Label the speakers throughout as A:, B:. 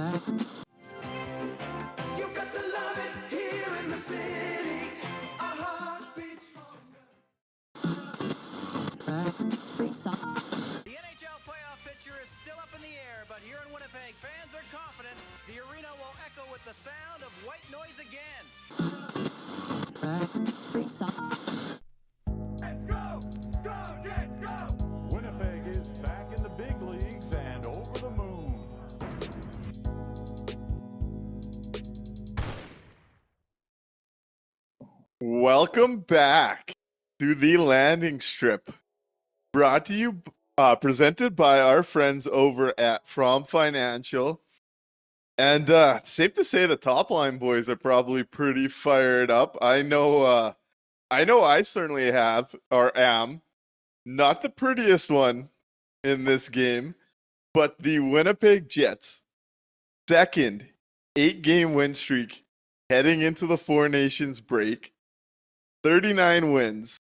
A: You got to love it here in the city. Our heart beats stronger.
B: The NHL playoff picture is still up in the air, but here in Winnipeg, fans are confident the arena will echo with the sound of white noise again.
A: Let's go! Go, Jets, go!
C: Winnipeg is back in the big leagues and over the moon.
D: Welcome back to the landing strip, brought to you, presented by our friends over at From Financial. And safe to say the top line boys are probably pretty fired up. I know I certainly have or am. Not the prettiest one in this game, but the Winnipeg Jets' second 8-game win streak heading into the Four Nations break. 39 wins,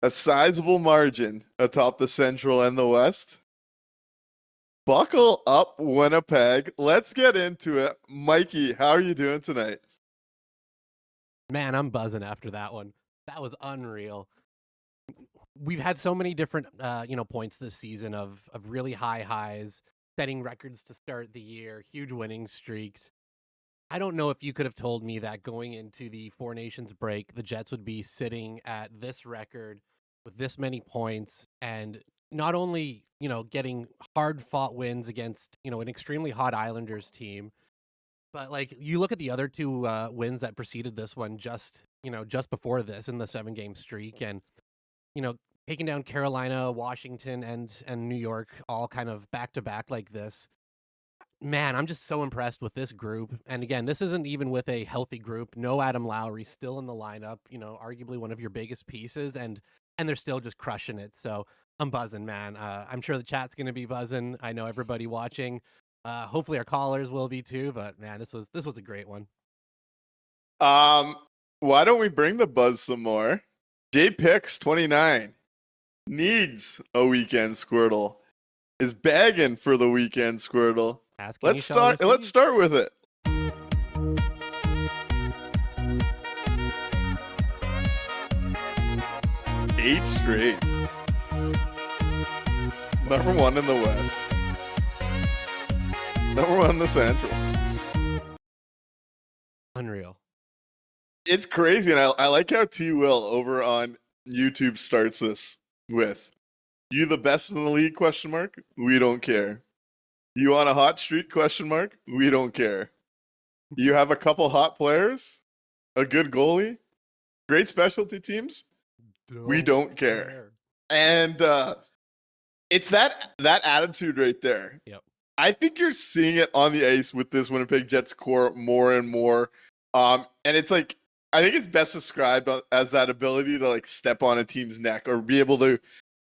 D: a sizable margin atop the Central and the West. Buckle up, Winnipeg. Let's get into it. Mikey, how are you doing tonight?
E: Man, I'm buzzing after that one. That was unreal. We've had so many different, points this season of really high highs, setting records to start the year, huge winning streaks. I don't know if you could have told me that going into the Four Nations break, the Jets would be sitting at this record with this many points and not only, getting hard fought wins against, an extremely hot Islanders team, but like you look at the other two wins that preceded this one just before this in the 7-game streak and, taking down Carolina, Washington and New York all kind of back to back like this. Man, I'm just so impressed with this group. And again, this isn't even with a healthy group. No Adam Lowry still in the lineup, arguably one of your biggest pieces, and they're still just crushing it. So I'm buzzing, man. I'm sure the chat's going to be buzzing. I know everybody watching. Hopefully our callers will be too, but man, this was a great one.
D: Why don't we bring the buzz some more? J Pix 29 needs a weekend Squirtle. Is bagging for the weekend Squirtle. Let's start with it. 8 straight. Number 1 in the West. Number 1 in the Central.
E: Unreal.
D: It's crazy, and I like how T. Will over on YouTube starts this with, "You the best in the league, question mark? We don't care. You on a hot streak, question mark? We don't care. You have a couple hot players, a good goalie, great specialty teams? We don't care." And it's that attitude right there.
E: Yep.
D: I think you're seeing it on the ice with this Winnipeg Jets core more and more. And it's like, I think it's best described as that ability to like step on a team's neck or be able to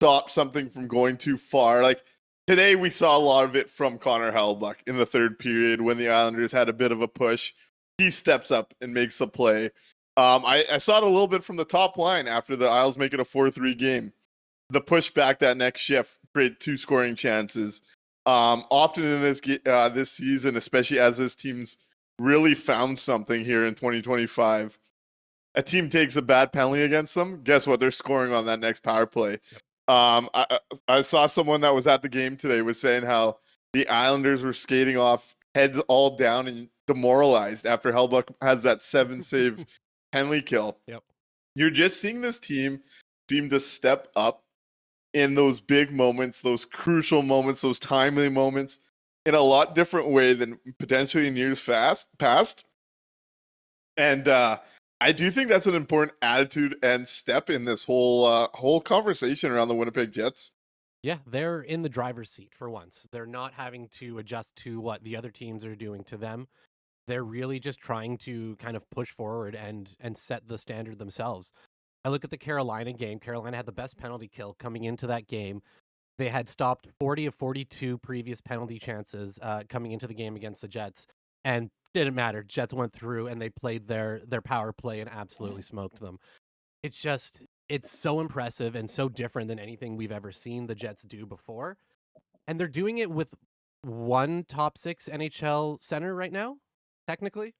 D: stop something from going too far. Like today, we saw a lot of it from Connor Hellebuyck in the third period when the Islanders had a bit of a push. He steps up and makes a play. I saw it a little bit from the top line after the Isles make it a 4-3 game. The push back that next shift create 2 scoring chances. Often in this season, especially as this team's really found something here in 2025, a team takes a bad penalty against them. Guess what? They're scoring on that next power play. I saw someone that was at the game today was saying how the Islanders were skating off heads all down and demoralized after Hellebuyck has that 7-save penalty kill.
E: Yep.
D: You're just seeing this team seem to step up in those big moments, those crucial moments, those timely moments in a lot different way than potentially in years past. And I do think that's an important attitude and step in this whole conversation around the Winnipeg Jets.
E: Yeah, they're in the driver's seat for once. They're not having to adjust to what the other teams are doing to them. They're really just trying to kind of push forward and set the standard themselves. I look at the Carolina game. Carolina had the best penalty kill coming into that game. They had stopped 40 of 42 previous penalty chances coming into the game against the Jets, and didn't matter. Jets went through and they played their power play and absolutely smoked them. It's so impressive and so different than anything we've ever seen the Jets do before. And they're doing it with one top 6 NHL center right now, technically,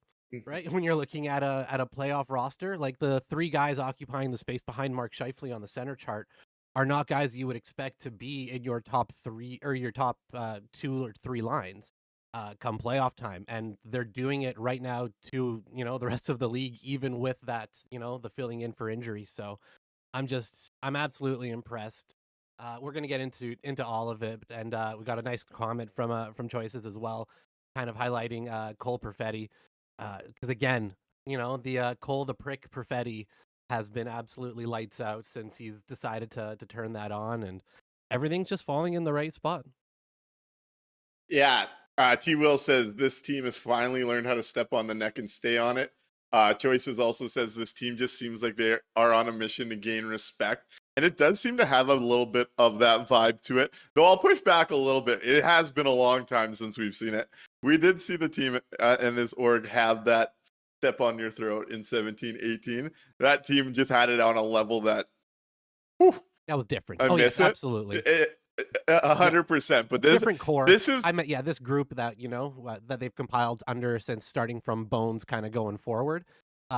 E: right? When you're looking at a playoff roster, like the 3 guys occupying the space behind Mark Scheifele on the center chart are not guys you would expect to be in your top 3 or your top 2 or 3 lines come playoff time, and they're doing it right now to the rest of the league, even with that the filling in for injury. So I'm absolutely impressed. We're gonna get into all of it, and we got a nice comment from Choices as well, kind of highlighting Cole Perfetti, because again, the Cole the Prick Perfetti has been absolutely lights out since he's decided to turn that on, and everything's just falling in the right spot.
D: Yeah. T. Will says this team has finally learned how to step on the neck and stay on it. Choices also says this team just seems like they are on a mission to gain respect. And it does seem to have a little bit of that vibe to it. Though I'll push back a little bit. It has been a long time since we've seen it. We did see the team and this org have that step on your throat in 17-18. That team just had it on a level that, whew,
E: That was different.
D: I miss
E: yes,
D: it.
E: absolutely.
D: 100%. But
E: Different core.
D: This is
E: I meant this group that that they've compiled under since starting from Bones, kind of going forward.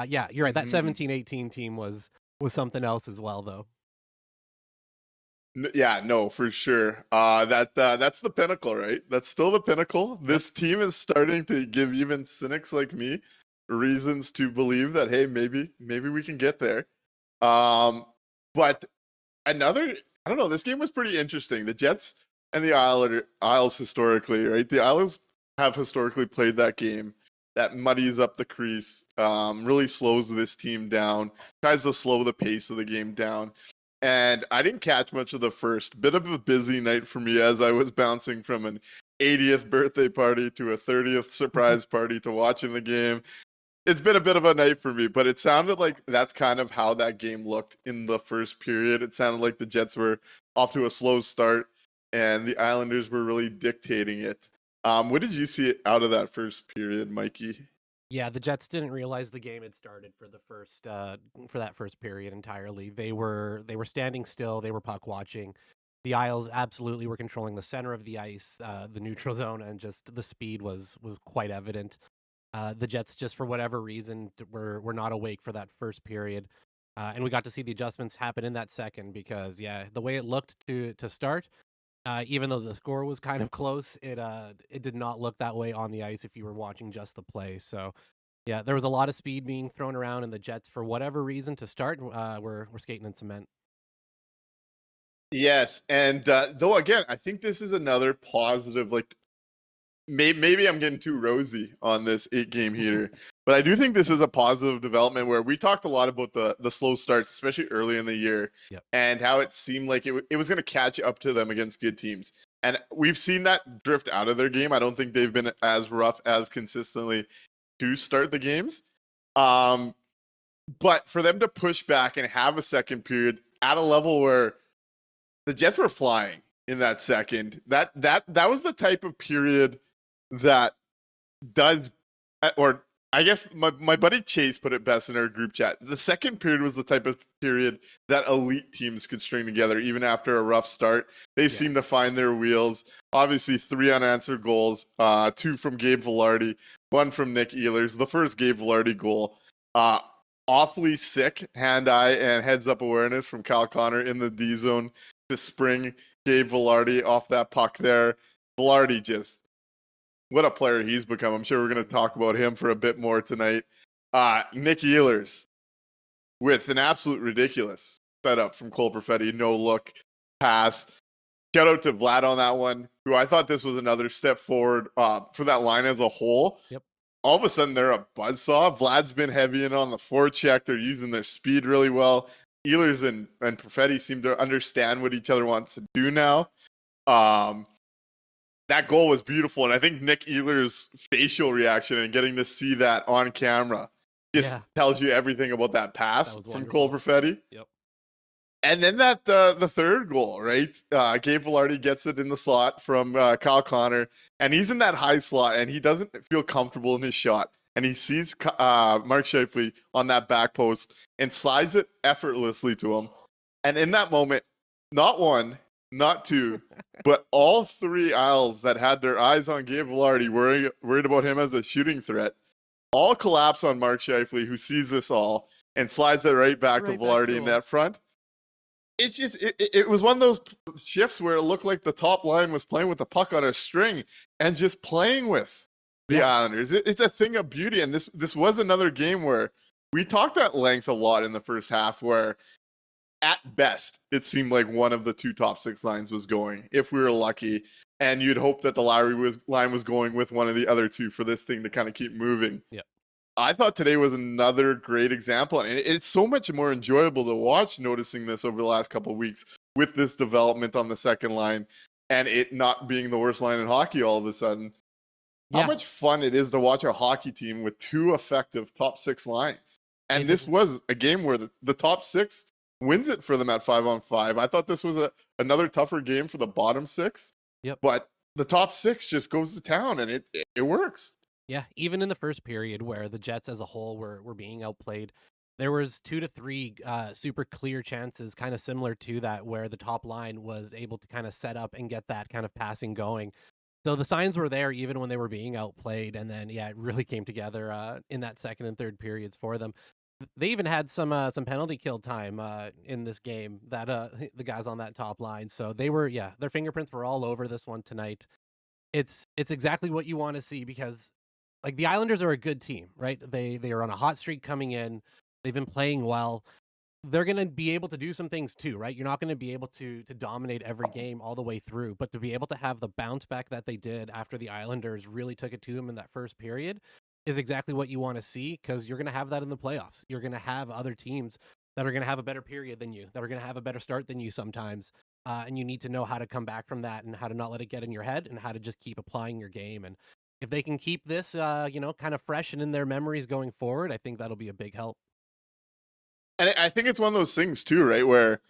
E: Yeah, you're right. That 17-18 team was something else as well, though.
D: Yeah, no, for sure. That's the pinnacle, right? That's still the pinnacle. This team is starting to give even cynics like me reasons to believe that, hey, maybe we can get there. But another, I don't know, this game was pretty interesting. The Jets and the Isles historically, right? The Isles have historically played that game that muddies up the crease, really slows this team down, tries to slow the pace of the game down. And I didn't catch much of the first. Bit of a busy night for me as I was bouncing from an 80th birthday party to a 30th surprise party to watching the game. It's been a bit of a night for me, but it sounded like that's kind of how that game looked in the first period. It sounded like the Jets were off to a slow start and the Islanders were really dictating it. What did you see out of that first period, Mikey?
E: Yeah, the Jets didn't realize the game had started for that first period entirely. They were standing still. They were puck watching. The Isles absolutely were controlling the center of the ice, the neutral zone, and just the speed was quite evident. The Jets, just for whatever reason, were not awake for that first period, and we got to see the adjustments happen in that second. Because the way it looked to start, even though the score was kind of close, it did not look that way on the ice if you were watching just the play. So, yeah, there was a lot of speed being thrown around, and the Jets, for whatever reason, to start, were skating in cement.
D: Yes, and though again, I think this is another positive. Like maybe I'm getting too rosy on this 8-game heater, but I do think this is a positive development where we talked a lot about the slow starts, especially early in the year, and how it seemed like it was going to catch up to them against good teams. And we've seen that drift out of their game. I don't think they've been as rough as consistently to start the games. But for them to push back and have a second period at a level where the Jets were flying in that second, that was the type of period that does, or I guess my buddy Chase put it best in our group chat. The second period was the type of period that elite teams could string together even after a rough start. They seem to find their wheels. Obviously, 3 unanswered goals, 2 from Gabe Vilardi, 1 from Nick Ehlers. The first Gabe Vilardi goal, awfully sick hand-eye and heads-up awareness from Kyle Connor in the D zone to spring Gabe Vilardi off that puck there. Vilardi just, what a player he's become. I'm sure we're going to talk about him for a bit more tonight. Nick Ehlers with an absolute ridiculous setup from Cole Perfetti. No look pass. Shout out to Vlad on that one, who I thought this was another step forward for that line as a whole.
E: Yep.
D: All of a sudden, they're a buzzsaw. Vlad's been heavy in on the forecheck. They're using their speed really well. Ehlers and Perfetti seem to understand what each other wants to do now. That goal was beautiful, and I think Nick Ehlers' facial reaction and getting to see that on camera just tells you everything about that pass from Cole Perfetti.
E: Yep.
D: And then that the third goal, right? Gabe Vilardi gets it in the slot from Kyle Connor, and he's in that high slot, and he doesn't feel comfortable in his shot. And he sees Mark Scheifele on that back post and slides it effortlessly to him. And in that moment, not one, not two, but all three Isles that had their eyes on Gabe Vilardi, worried about him as a shooting threat, all collapse on Mark Scheifele, who sees this all and slides it right back to
E: Right back
D: Vilardi
E: to
D: in
E: him.
D: net front. It was one of those shifts where it looked like the top line was playing with the puck on a string and just playing with the Islanders. It's a thing of beauty, and this was another game where we talked at length a lot in the first half, where at best it seemed like one of the two top six lines was going, if we were lucky, and you'd hope that the Lowry line was going with one of the other two for this thing to kind of keep moving.
E: Yeah.
D: I thought today was another great example, and it's so much more enjoyable to watch, noticing this over the last couple of weeks with this development on the second line and it not being the worst line in hockey all of a sudden. How much fun it is to watch a hockey team with two effective top six lines. And this was a game where the top six wins it for them at 5-on-5. I thought this was another tougher game for the bottom six.
E: Yep.
D: But the top six just goes to town, and it works.
E: Yeah, even in the first period where the Jets as a whole were being outplayed, there was 2 to 3 super clear chances, kind of similar to that, where the top line was able to kind of set up and get that kind of passing going. So the signs were there even when they were being outplayed, and then it really came together in that second and third periods for them. They even had some penalty kill time in this game, that the guys on that top line. So they were their fingerprints were all over this one tonight. It's exactly what you want to see, because like the Islanders are a good team, right? They are on a hot streak coming in. They've been playing well. They're going to be able to do some things too, right? You're not going to be able to dominate every game all the way through, but to be able to have the bounce back that they did after the Islanders really took it to them in that first period is exactly what you want to see, because you're going to have that in the playoffs. You're going to have other teams that are going to have a better period than you, that are going to have a better start than you sometimes. And you need to know how to come back from that and how to not let it get in your head and how to just keep applying your game. And if they can keep this, kind of fresh and in their memories going forward, I think that'll be a big help.
D: And I think it's one of those things too, right? Where,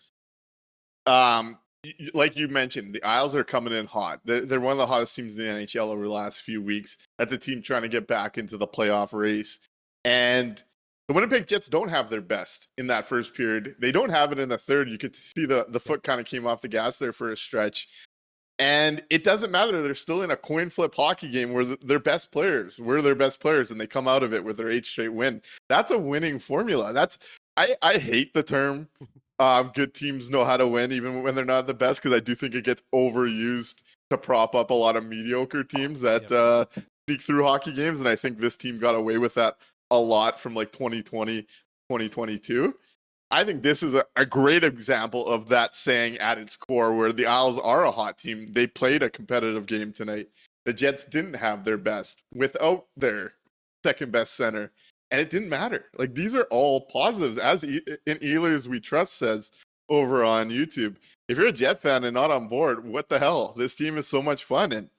D: like you mentioned, the Isles are coming in hot. They're one of the hottest teams in the NHL over the last few weeks. That's a team trying to get back into the playoff race. And the Winnipeg Jets don't have their best in that first period. They don't have it in the third. You could see the foot kind of came off the gas there for a stretch. And it doesn't matter. They're still in a coin flip hockey game where their best players were their best players, and they come out of it with their 8th straight win. That's a winning formula. I hate the term good teams know how to win even when they're not the best, because I do think it gets overused to prop up a lot of mediocre teams that sneak through hockey games. And I think this team got away with that a lot from like 2020, 2022. I think this is a great example of that saying at its core, where the Isles are a hot team. They played a competitive game tonight. The Jets didn't have their best without their second best center. And it didn't matter. Like, these are all positives, as in Ehlers We Trust says over on YouTube. If you're a Jet fan and not on board, what the hell? This team is so much fun, and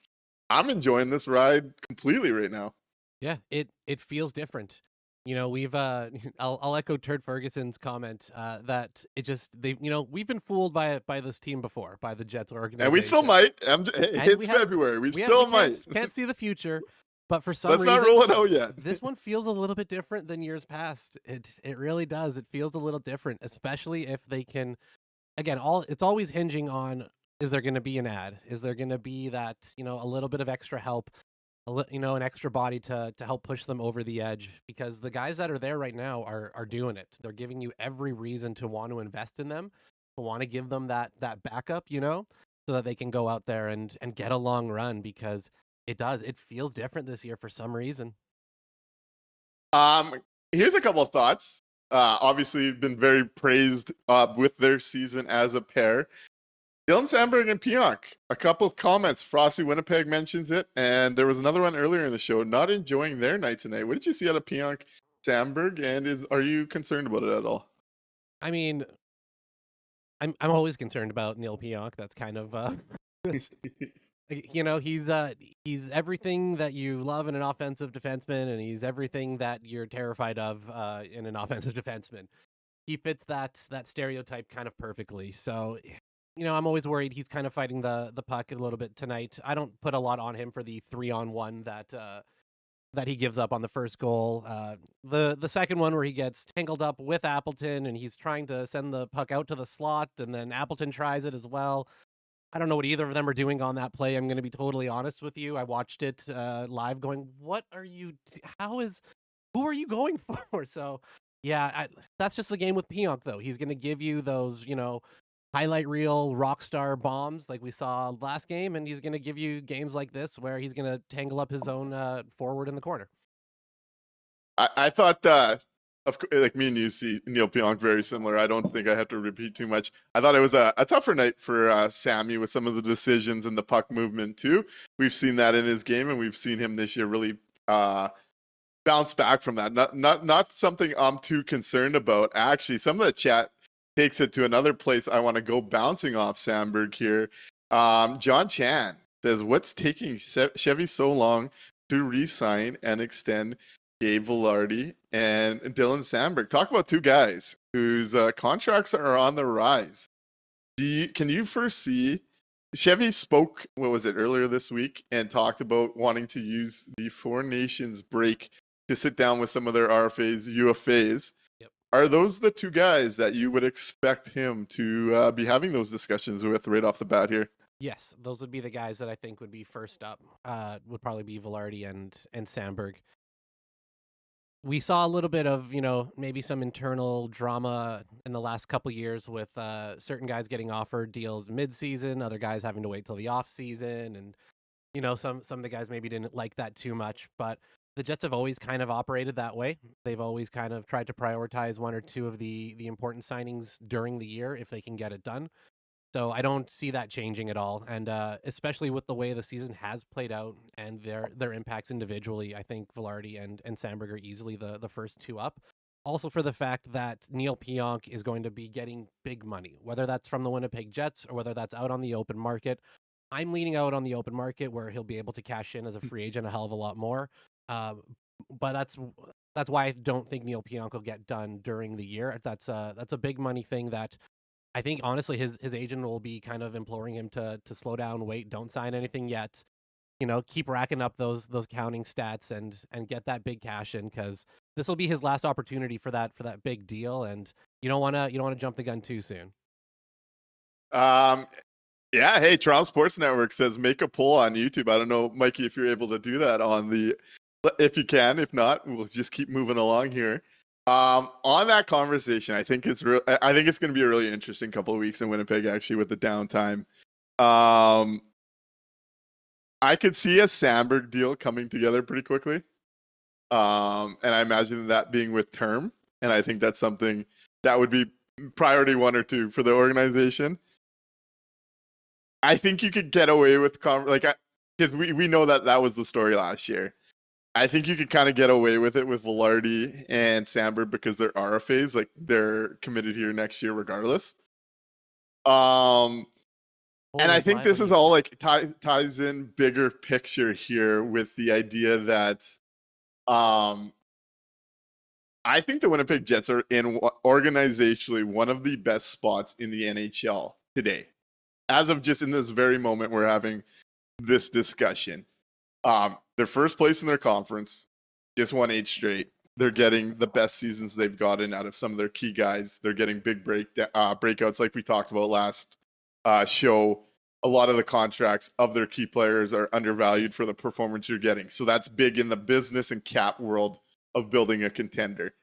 D: I'm enjoying this ride completely right now.
E: Yeah, it feels different. We've I'll echo Turd Ferguson's comment that we've been fooled by this team before, by the Jets organization.
D: And we still might. It's February. We still might.
E: Can't see the future. But for some
D: reason, let's not rule it out yet.
E: This one feels a little bit different than years past. It really does. It feels a little different, especially if they can. Again, it's always hinging on, is there going to be an ad? Is there going to be that a little bit of extra help, an extra body to help push them over the edge? Because the guys that are there right now are doing it. They're giving you every reason to want to invest in them, to want to give them that backup, so that they can go out there and get a long run, because it feels different this year for some reason.
D: Here's a couple of thoughts. Obviously, been very praised with their season as a pair. Dylan Sandberg and Pionk. A couple of comments. Frosty Winnipeg mentions it, and there was another one earlier in the show. Not enjoying their night tonight. What did you see out of Pionk, Sandberg, and are you concerned about it at all?
E: I mean, I'm always concerned about Neil Pionk. That's kind of he's everything that you love in an offensive defenseman, and he's everything that you're terrified of in an offensive defenseman. He fits that stereotype kind of perfectly. So, I'm always worried he's kind of fighting the puck a little bit tonight. I don't put a lot on him for the 3-on-1 that he gives up on the first goal. The second one where he gets tangled up with Appleton and he's trying to send the puck out to the slot, and then Appleton tries it as well. I don't know what either of them are doing on that play. I'm going to be totally honest with you. I watched it live going, what are you, who are you going for? So yeah, that's just the game with Pionk though. He's going to give you those, highlight reel rock star bombs like we saw last game. And he's going to give you games like this where he's going to tangle up his own forward in the corner.
D: I thought, like me and you see Neil Pionk very similar. I don't think I have to repeat too much. I thought it was a tougher night for Sammy with some of the decisions and the puck movement too. We've seen that in his game, and we've seen him this year really bounce back from that. Not something I'm too concerned about. Actually, some of the chat takes it to another place I want to go bouncing off Sandberg here. John Chan says, what's taking Chevy so long to re-sign and extend Gabe Vilardi and Dylan Sandberg? Talk about two guys whose contracts are on the rise. Can you foresee? Chevy spoke, what was it, earlier this week, and talked about wanting to use the Four Nations break to sit down with some of their RFAs, UFAs.
E: Yep.
D: Are those the two guys that you would expect him to be having those discussions with right off the bat here?
E: Yes, those would be the guys that I think would be first up. Would probably be Vilardi and Sandberg. We saw a little bit of, maybe some internal drama in the last couple years with certain guys getting offered deals mid-season, other guys having to wait till the off-season, and some of the guys maybe didn't like that too much. But the Jets have always kind of operated that way. They've always kind of tried to prioritize one or two of the important signings during the year if they can get it done. So I don't see that changing at all. And especially with the way the season has played out and their impacts individually, I think Vilardi and Sandberg are easily the first two up. Also for the fact that Neil Pionk is going to be getting big money, whether that's from the Winnipeg Jets or whether that's out on the open market. I'm leaning out on the open market where he'll be able to cash in as a free agent a hell of a lot more. But that's why I don't think Neil Pionk will get done during the year. That's a big money thing that I think honestly his agent will be kind of imploring him to slow down, wait, don't sign anything yet. Keep racking up those counting stats and get that big cash in, because this will be his last opportunity for that big deal, and you don't want to jump the gun too soon.
D: Yeah, hey, Toronto Sports Network says make a poll on YouTube. I don't know, Mikey, if you're able to do that if you can. If not, we'll just keep moving along here. On that conversation, I think it's going to be a really interesting couple of weeks in Winnipeg, actually, with the downtime. I could see a Sandberg deal coming together pretty quickly. And I imagine that being with term. And I think that's something that would be priority 1 or 2 for the organization. I think you could get away with because we know that was the story last year. I think you could kind of get away with it with Vilardi and Sandberg because they're RFAs, like they're committed here next year regardless. And I think this is all like ties in bigger picture here with the idea that I think the Winnipeg Jets are in organizationally one of the best spots in the NHL today. As of just in this very moment, we're having this discussion. They're first place in their conference, just won 8 straight. They're getting the best seasons they've gotten out of some of their key guys. They're getting big breakouts like we talked about last show. A lot of the contracts of their key players are undervalued for the performance you're getting. So that's big in the business and cap world of building a contender.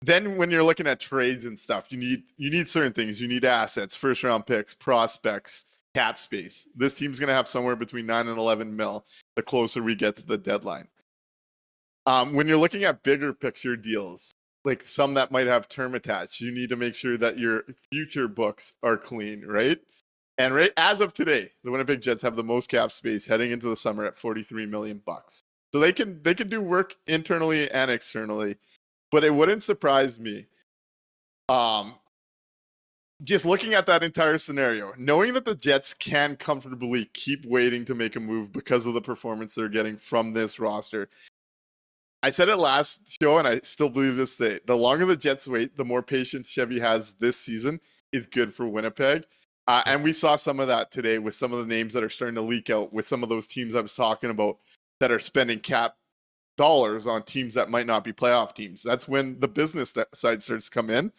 D: Then when you're looking at trades and stuff, you need certain things. You need assets, first round picks, prospects, cap space. This team's going to have somewhere between 9 and 11 mil the closer we get to the deadline. When you're looking at bigger picture deals, like some that might have term attached, you need to make sure that your future books are clean, right? And right as of today, the Winnipeg Jets have the most cap space heading into the summer at $43 million. So they can do work internally and externally, but it wouldn't surprise me. Just looking at that entire scenario, knowing that the Jets can comfortably keep waiting to make a move because of the performance they're getting from this roster. I said it last show, and I still believe this today. The longer the Jets wait, the more patience Chevy has this season is good for Winnipeg. And we saw some of that today with some of the names that are starting to leak out with some of those teams I was talking about that are spending cap dollars on teams that might not be playoff teams. That's when the business side starts to come in.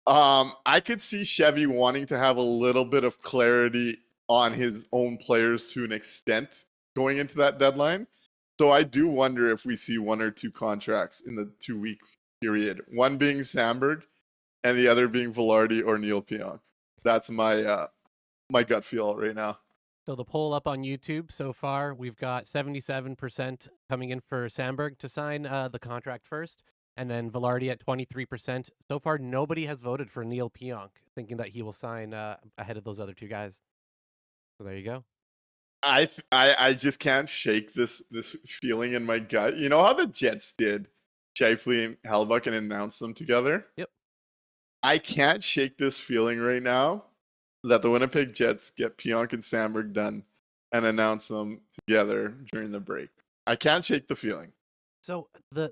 D: I could see Chevy wanting to have a little bit of clarity on his own players to an extent going into that deadline. So I do wonder if we see one or two contracts in the 2-week period. One being Sandberg, and the other being Velarde or Neil Pionk. That's my my gut feel right now.
E: So the poll up on YouTube so far, we've got 77% coming in for Sandberg to sign the contract first, and then Velarde at 23%. So far, nobody has voted for Neil Pionk, thinking that he will sign ahead of those other two guys. So there you go.
D: I just can't shake this feeling in my gut. You know how the Jets did Shifley and Hellbuck and announced them together?
E: Yep.
D: I can't shake this feeling right now that the Winnipeg Jets get Pionk and Sandberg done and announce them together during the break. I can't shake the feeling.
E: So the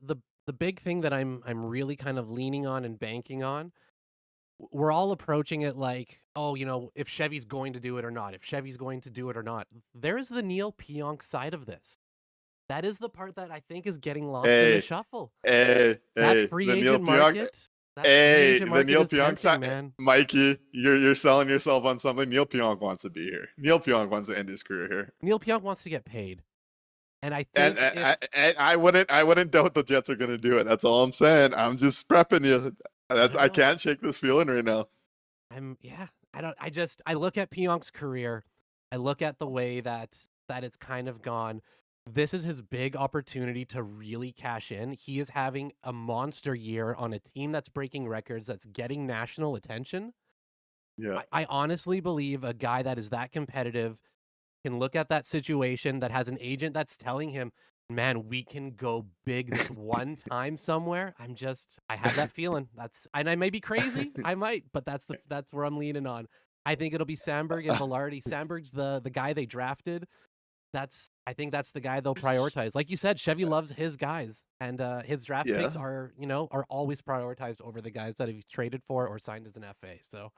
E: big thing that I'm really kind of leaning on and banking on, we're all approaching it like, oh, you know, if Chevy's going to do it or not, if Chevy's going to do it or not. There's the Neil Pionk side of this. That is the part that I think is getting lost in the shuffle. That free agent market.
D: The Neil Pionk
E: side, man.
D: Mikey, you're selling yourself on something. Neil Pionk wants to be here. Neil Pionk wants to end his career here.
E: Neil Pionk wants to get paid, and I think
D: I wouldn't doubt the Jets are going to do it. That's all I'm saying. I'm just prepping you. I can't shake this feeling right now.
E: I look at Pionk's career. I look at the way that it's kind of gone. This is his big opportunity to really cash in. He is having a monster year on a team that's breaking records, that's getting national attention.
D: Yeah.
E: I honestly believe a guy that is that competitive can look at that situation, that has an agent that's telling him, man, we can go big this one time somewhere. I have that feeling. And I may be crazy. I might, but that's where I'm leaning on. I think it'll be Sandberg and Velarde. Sandberg's the guy they drafted. I think that's the guy they'll prioritize. Like you said, Chevy loves his guys, and his draft picks are always prioritized over the guys that he's traded for or signed as an FA. So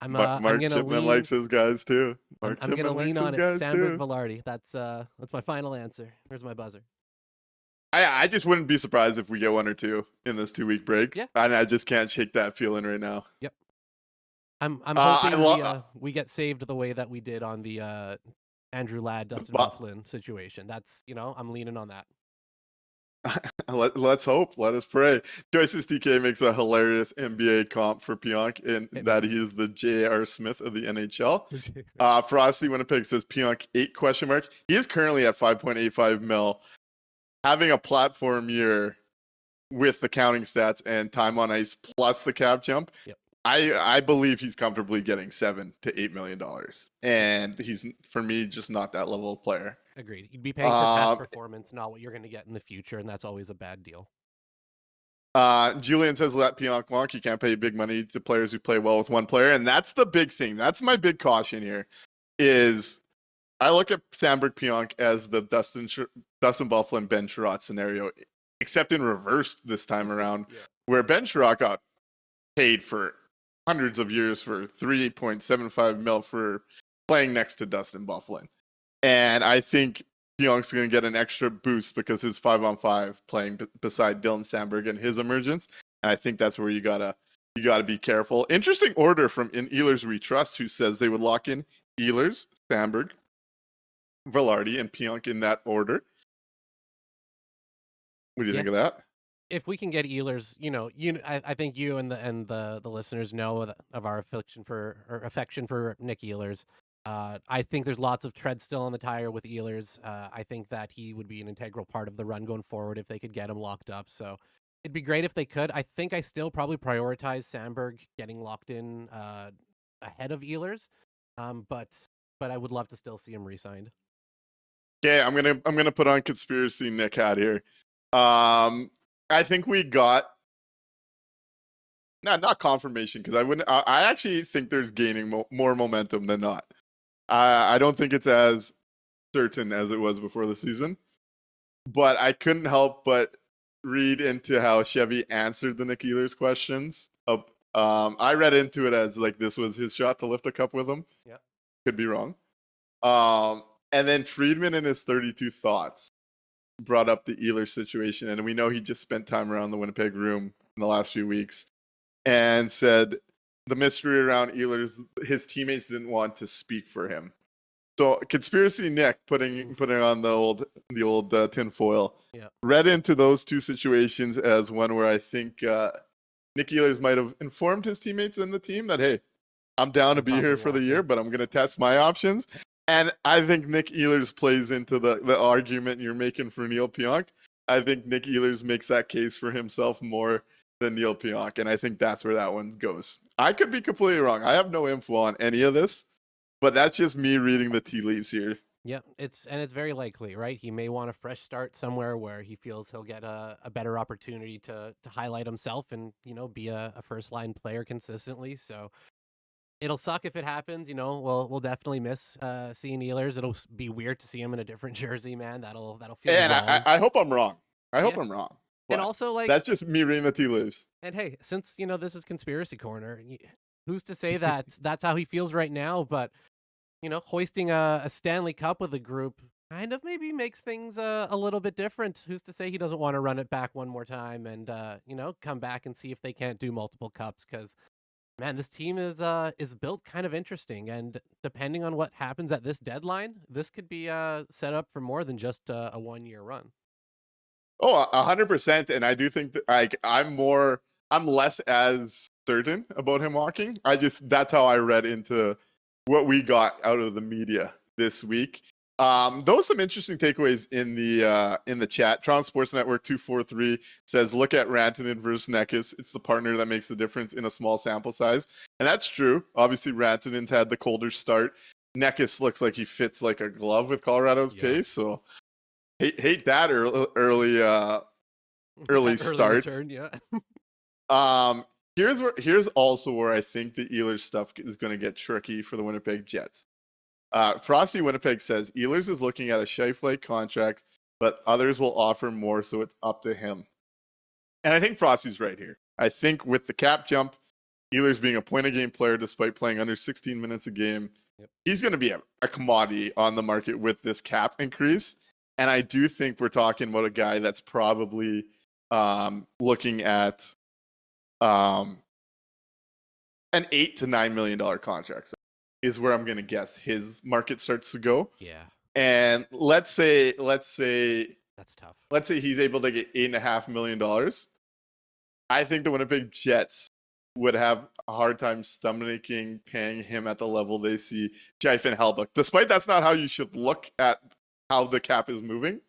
D: Mark Chipman likes his guys too.
E: I'm gonna lean on it. Sandberg, Velarde. That's my final answer. Here's my buzzer.
D: I just wouldn't be surprised if we get one or two in this 2-week break.
E: Yeah.
D: And I just can't shake that feeling right now.
E: Yep. I'm hoping we get saved the way that we did on the Andrew Ladd, Dustin Byfuglien situation. That's, I'm leaning on that.
D: Let's hope. Let us pray. Joyce's TK makes a hilarious NBA comp for Pionk in that he is the J.R. Smith of the NHL. Frosty Winnipeg says Pionk 8 ? He is currently at 5.85 mil. Having a platform year with the counting stats and time on ice plus the cap jump.
E: Yep.
D: I believe he's comfortably getting $7 to $8 million, and he's, for me, just not that level of player.
E: Agreed. You'd be paying for past performance, not what you're going to get in the future, and that's always a bad deal.
D: Julian says let Pionk walk. You can't pay big money to players who play well with one player, and that's the big thing. That's my big caution here. Is I look at Sandberg Pionk as the Dustin Byfuglien Ben Sherratt scenario, except in reverse this time around, where Ben Sherratt got paid for hundreds of years for 3.75 mil for playing next to Dustin Byfuglien. And I think Pionk's going to get an extra boost because his 5-on-5 playing beside Dylan Sandberg and his emergence. And I think that's where you gotta be careful. Interesting order from In Ehlers We Trust, who says they would lock in Ehlers, Sandberg, Velarde, and Pionk in that order. What do you think of that?
E: If we can get Ehlers, I think you and the listeners know of our affection for Nick Ehlers. I think there's lots of tread still on the tire with Ehlers. I think that he would be an integral part of the run going forward if they could get him locked up. So it'd be great if they could. I think I still probably prioritize Sandberg getting locked in ahead of Ehlers, but I would love to still see him re-signed.
D: Okay, I'm gonna put on conspiracy Nick hat here. I think we got not confirmation, because I actually think there's gaining more momentum than not. I don't think it's as certain as it was before the season, but I couldn't help but read into how Chevy answered the Nick Ehlers questions. I read into it as like this was his shot to lift a cup with him.
E: Yeah,
D: could be wrong. And then Friedman in his 32 thoughts brought up the Ehlers situation, and we know he just spent time around the Winnipeg room in the last few weeks, and said the mystery around Ehlers, his teammates didn't want to speak for him. So conspiracy Nick putting on the old tinfoil, read into those two situations as one where I think Nick Ehlers might have informed his teammates and the team that, hey, I'm down to be here for the year, but I'm going to test my options. And I think Nick Ehlers plays into the argument you're making for Neil Pionk. I think Nick Ehlers makes that case for himself more than Neil Pionk, and I think that's where that one goes. I could be completely wrong. I have no info on any of this, but that's just me reading the tea leaves here.
E: Yeah, it's very likely, right? He may want a fresh start somewhere where he feels he'll get a better opportunity to highlight himself and, be a first line player consistently. So it'll suck if it happens. We'll definitely miss seeing Ehlers. It'll be weird to see him in a different jersey, man. That'll feel
D: And
E: wrong.
D: I hope I'm wrong. I hope I'm wrong.
E: And also,
D: that's just me reading the tea leaves.
E: And hey, since this is conspiracy corner, who's to say that that's how he feels right now? But hoisting a Stanley Cup with a group kind of maybe makes things a little bit different. Who's to say he doesn't want to run it back one more time and come back and see if they can't do multiple cups? Because man, this team is built kind of interesting, and depending on what happens at this deadline, this could be set up for more than just a 1-year run.
D: Oh, 100%. And I do think that I'm less as certain about him walking. That's how I read into what we got out of the media this week. Those some interesting takeaways in the chat. Toronto Sports Network 243 says, look at Rantanen versus Nekis. It's the partner that makes the difference in a small sample size. And that's true. Obviously, Rantanen's had the colder start. Nekis looks like he fits like a glove with Colorado's pace. So hate that early start.
E: Return, yeah.
D: Here's also where I think the Ehlers stuff is going to get tricky for the Winnipeg Jets. Frosty Winnipeg says Ehlers is looking at a Scheifele contract, but others will offer more, so it's up to him. And I think Frosty's right here. I think with the cap jump, Ehlers being a point-a-game player despite playing under 16 minutes a game, he's going to be a commodity on the market with this cap increase. And I do think we're talking about a guy that's probably looking at an $8 to $9 million contract. So is where I'm going to guess his market starts to go.
E: Yeah.
D: And let's say
E: that's tough.
D: Let's say he's able to get $8.5 million. I think the Winnipeg Jets would have a hard time stomaching paying him at the level they see Scheifele and Hellebuyck. Despite that's not how you should look at how the cap is moving,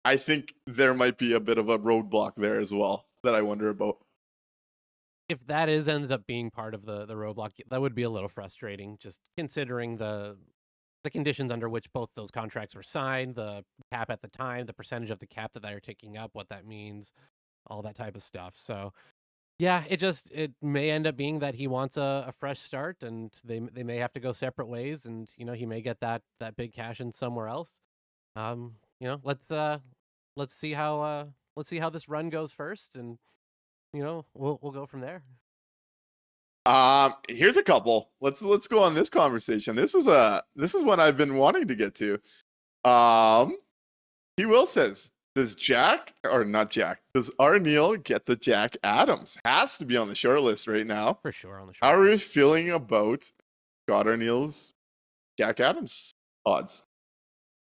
D: I think there might be a bit of a roadblock there as well that I wonder about.
E: If that ends up being part of the roadblock, that would be a little frustrating, just considering the conditions under which both those contracts were signed, the cap at the time, the percentage of the cap that they're taking up, what that means, all that type of stuff. So yeah, it may end up being that he wants a fresh start, and they may have to go separate ways, and he may get that big cash in somewhere else. Let's see how this run goes first, and we'll go from there.
D: Here's a couple. Let's go on this conversation. This is one I've been wanting to get to. He will says, does Arneal get the Jack Adams? Has to be on the short list right now.
E: For sure on the short
D: How are
E: list.
D: you feeling about Scott Arneal's Jack Adams odds?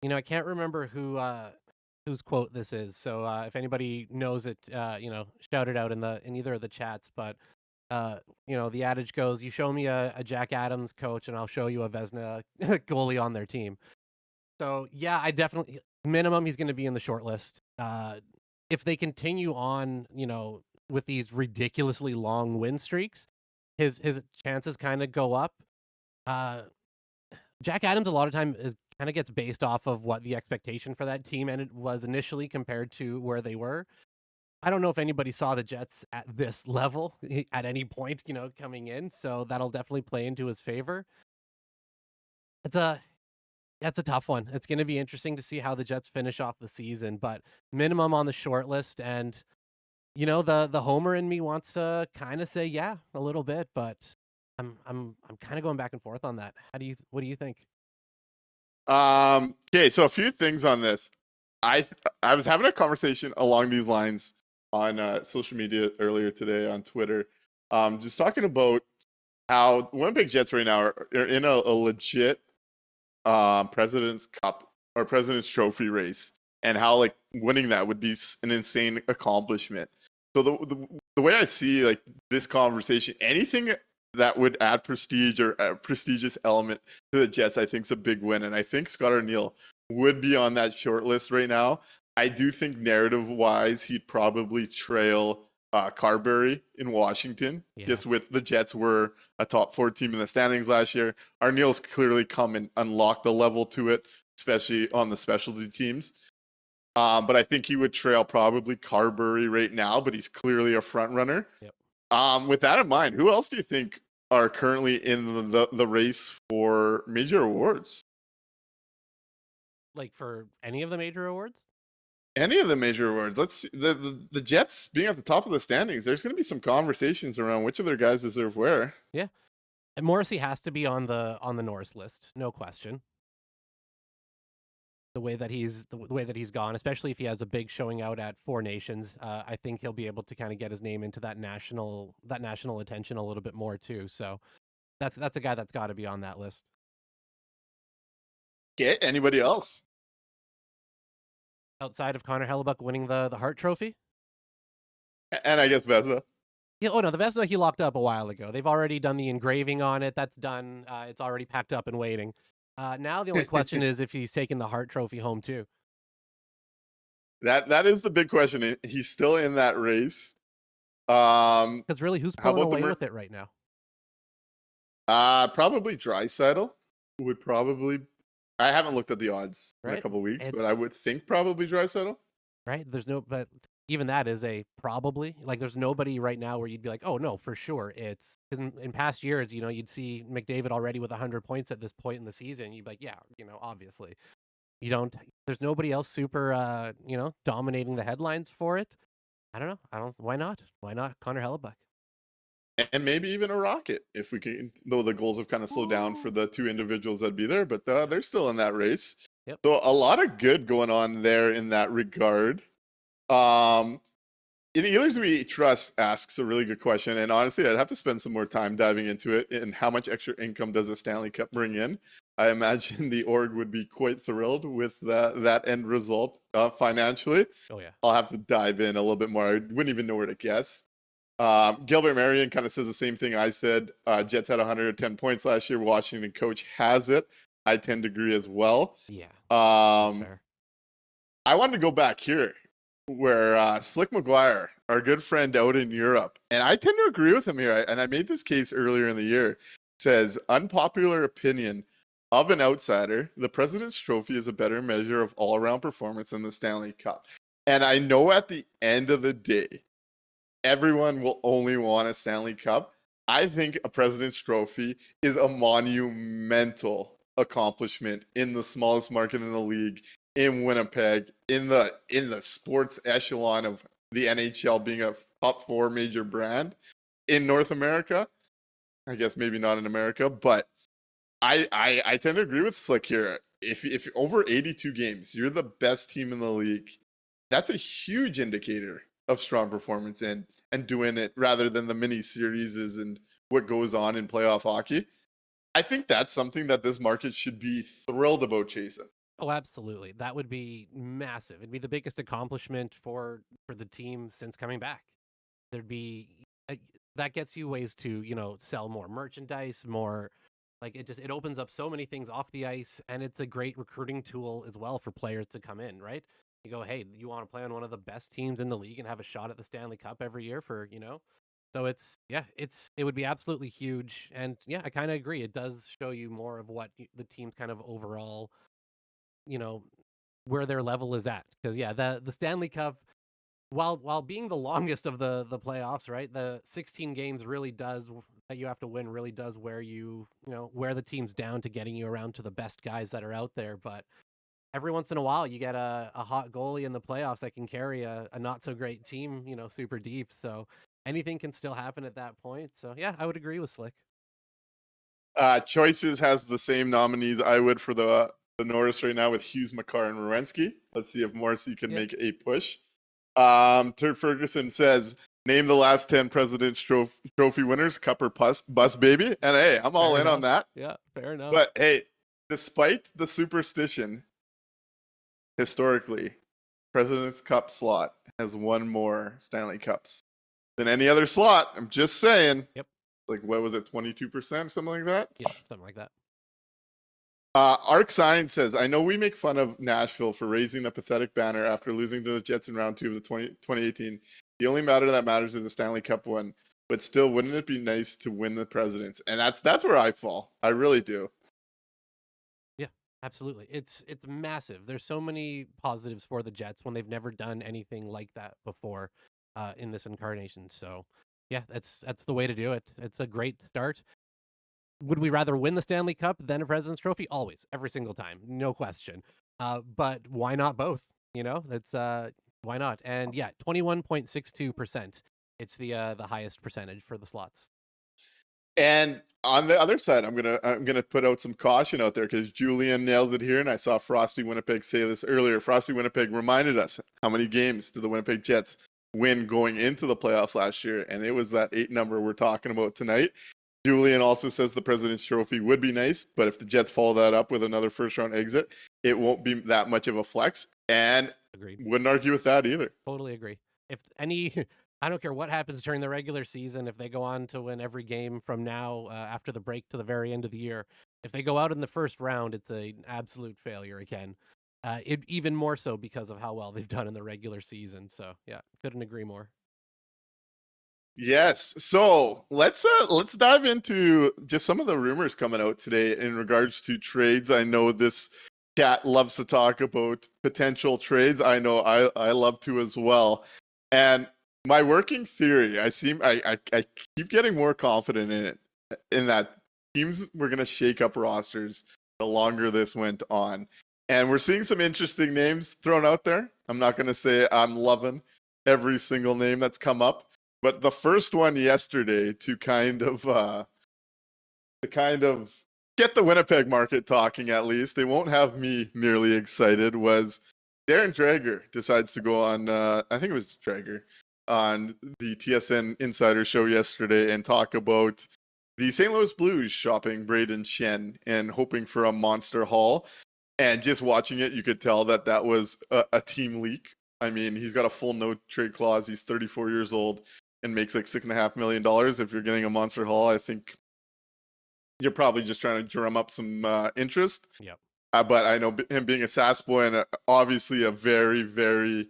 E: I can't remember whose quote this is. So if anybody knows it, shout it out in either of the chats. But the adage goes, you show me a Jack Adams coach and I'll show you a Vezina goalie on their team. So yeah, I definitely, minimum, he's going to be in the short list. If they continue on, with these ridiculously long win streaks, his chances kind of go up. Jack Adams a lot of time kind of gets based off of what the expectation for that team and it was initially compared to where they were. I don't know if anybody saw the Jets at this level at any point, coming in. So that'll definitely play into his favor. That's a tough one. It's going to be interesting to see how the Jets finish off the season, but minimum on the short list. And, the homer in me wants to kind of say, yeah, a little bit, but I'm kind of going back and forth on that. What do you think?
D: Okay, so a few things on this. I was having a conversation along these lines on social media earlier today on Twitter, just talking about how Winnipeg Jets right now are in a legit President's Cup or President's Trophy race, and how like winning that would be an insane accomplishment. So the way I see like this conversation, anything that would add prestige or a prestigious element to the Jets, I think is a big win, and I think Scott Arniel would be on that short list right now. I do think narrative-wise, he'd probably trail Carberry in Washington, just with the Jets were a top 4 team in the standings last year. Arniel's clearly come and unlocked a level to it, especially on the specialty teams. But I think he would trail probably Carberry right now, but he's clearly a front runner.
E: Yep.
D: With that in mind, who else do you think are currently in the race for major awards?
E: Like for any of the major awards?
D: Any of the major awards. Let's see. The Jets being at the top of the standings, there's going to be some conversations around which of their guys deserve where.
E: Yeah. And Morrissey has to be on the Norris list, no question. The way that he's gone, especially if he has a big showing out at Four Nations, I think he'll be able to kind of get his name into that national attention a little bit more too. So that's a guy that's got to be on that list.
D: Okay, anybody else?
E: Outside of Connor Hellebuck winning the Hart Trophy?
D: And I guess Vezina.
E: Yeah, oh no, the Vezina he locked up a while ago. They've already done the engraving on it. That's done. It's already packed up and waiting. Now the only question is if he's taking the Hart Trophy home too.
D: That is the big question. He's still in that race.
E: Because really, who's pulling away with it right now?
D: Probably Draisaitl would probably. I haven't looked at the odds in a couple weeks, but I would think probably Draisaitl.
E: Right? But even that is a probably. Like, there's nobody right now where you'd be like, oh no, for sure. It's in past years, you'd see McDavid already with 100 points at this point in the season. You'd be like, yeah, obviously. You don't. There's nobody else super, dominating the headlines for it. I don't know. Why not? Why not Connor Hellebuck?
D: And maybe even a Rocket, if we can, though the goals have kind of slowed down for the 2 individuals that'd be there, but they're still in that race.
E: Yep.
D: So a lot of good going on there in that regard. In Ealers We Trust asks a really good question, and honestly, I'd have to spend some more time diving into it and how much extra income does a Stanley Cup bring in. I imagine the org would be quite thrilled with that end result financially.
E: Oh yeah.
D: I'll have to dive in a little bit more. I wouldn't even know where to guess. Gilbert Marion kind of says the same thing I said. Jets had 110 points last year. Washington coach has it. I tend to agree as well.
E: Yeah. That's fair.
D: I wanted to go back here where Slick McGuire, our good friend out in Europe, and I tend to agree with him here. And I made this case earlier in the year. Says unpopular opinion of an outsider, the President's Trophy is a better measure of all-around performance than the Stanley Cup. And I know at the end of the day, everyone will only want a Stanley Cup. I think a President's Trophy is a monumental accomplishment in the smallest market in the league, in Winnipeg, in the sports echelon of the NHL being a top 4 major brand in North America. I guess maybe not in America, but I tend to agree with Slick here. If over 82 games, you're the best team in the league, that's a huge indicator of strong performance and doing it rather than the mini series and what goes on in playoff hockey. I think that's something that this market should be thrilled about chasing.
E: Oh, absolutely. That would be massive. It'd be the biggest accomplishment for the team since coming back. There'd be that gets you ways to, sell more merchandise, more like it opens up so many things off the ice, and it's a great recruiting tool as well for players to come in, right? You go, hey, you want to play on one of the best teams in the league and have a shot at the Stanley Cup every year so it would be absolutely huge. And yeah, I kind of agree. It does show you more of what the team's kind of overall, where their level is at. Because yeah, the Stanley Cup, while being the longest of the playoffs, right? The 16 games really does that you have to win really does wear wear the teams down to getting you around to the best guys that are out there. But every once in a while, you get a hot goalie in the playoffs that can carry a not so great team, super deep. So anything can still happen at that point. So yeah, I would agree with Slick.
D: Choices has the same nominees I would for the Norris right now with Hughes, Makar, and Werenski. Let's see if Morrissey can make a push. Turd Ferguson says, Name the last 10 President's Trophy winners, cup or bus, baby. And hey, I'm all
E: Fair
D: in on
E: enough.
D: that.
E: Yeah, fair enough.
D: But hey, despite the superstition, historically, President's Cup slot has won more Stanley Cups than any other slot. I'm just saying.
E: Yep.
D: Like, what was it, 22%, something like that?
E: Yeah, something like that.
D: Arc Sign says, I know we make fun of Nashville for raising the pathetic banner after losing to the Jets in round 2 of the 2018. The only matter that matters is the Stanley Cup one. But still, wouldn't it be nice to win the Presidents? And that's where I fall. I really do.
E: Yeah, absolutely. It's massive. There's so many positives for the Jets when they've never done anything like that before in this incarnation. So yeah, that's the way to do it. It's a great start. Would we rather win the Stanley Cup than a President's Trophy? Always, every single time, no question. But why not both? You know, that's why not? And yeah, 21.62%. It's the highest percentage for the slots.
D: And on the other side, I'm gonna put out some caution out there because Julian nails it here, and I saw Frosty Winnipeg say this earlier. Frosty Winnipeg reminded us how many games did the Winnipeg Jets win going into the playoffs last year, and it was that 8 number we're talking about tonight. Julian also says the President's Trophy would be nice, but if the Jets follow that up with another first-round exit, it won't be that much of a flex. And
E: Agreed.
D: Wouldn't argue with that either.
E: Totally agree. If any, I don't care what happens during the regular season. If they go on to win every game from now after the break to the very end of the year, if they go out in the first round, it's an absolute failure again. Even more so because of how well they've done in the regular season. So yeah, couldn't agree more.
D: Yes. So let's dive into just some of the rumors coming out today in regards to trades. I know this cat loves to talk about potential trades. I know I love to as well. And my working theory, I keep getting more confident in it, in that teams were going to shake up rosters the longer this went on. And we're seeing some interesting names thrown out there. I'm not going to say I'm loving every single name that's come up. But the first one yesterday to kind of get the Winnipeg market talking, at least, it won't have me nearly excited, was Darren Dreger decides to go on, I think it was Dreger, on the TSN Insider show yesterday and talk about the St. Louis Blues shopping Braden Shen and hoping for a monster haul. And just watching it, you could tell that that was a team leak. I mean, he's got a full no trade clause. He's 34 years old and makes like $6.5 million. If you're getting a monster haul, I think you're probably just trying to drum up some interest.
E: Yep.
D: But I know him being a SAS boy and obviously a very, very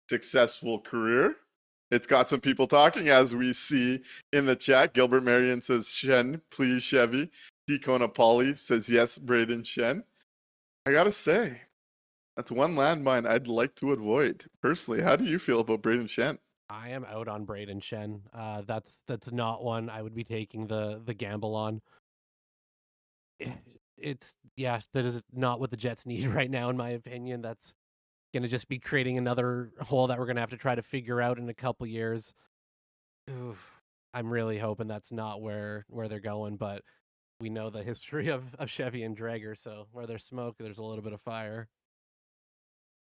D: successful career. It's got some people talking, as we see in the chat. Gilbert Marion says, Shen, please, Chevy. T. Konapali says, yes, Braden Shen. I got to say, that's one landmine I'd like to avoid. Personally, how do you feel about Braden Shen?
E: I am out on Braden Shen. That's not one I would be taking the gamble on. That is not what the Jets need right now, in my opinion. That's going to just be creating another hole that we're going to have to try to figure out in a couple years. Oof. I'm really hoping that's not where they're going, but we know the history of Chevy and Dreger, so where there's smoke, there's a little bit of fire.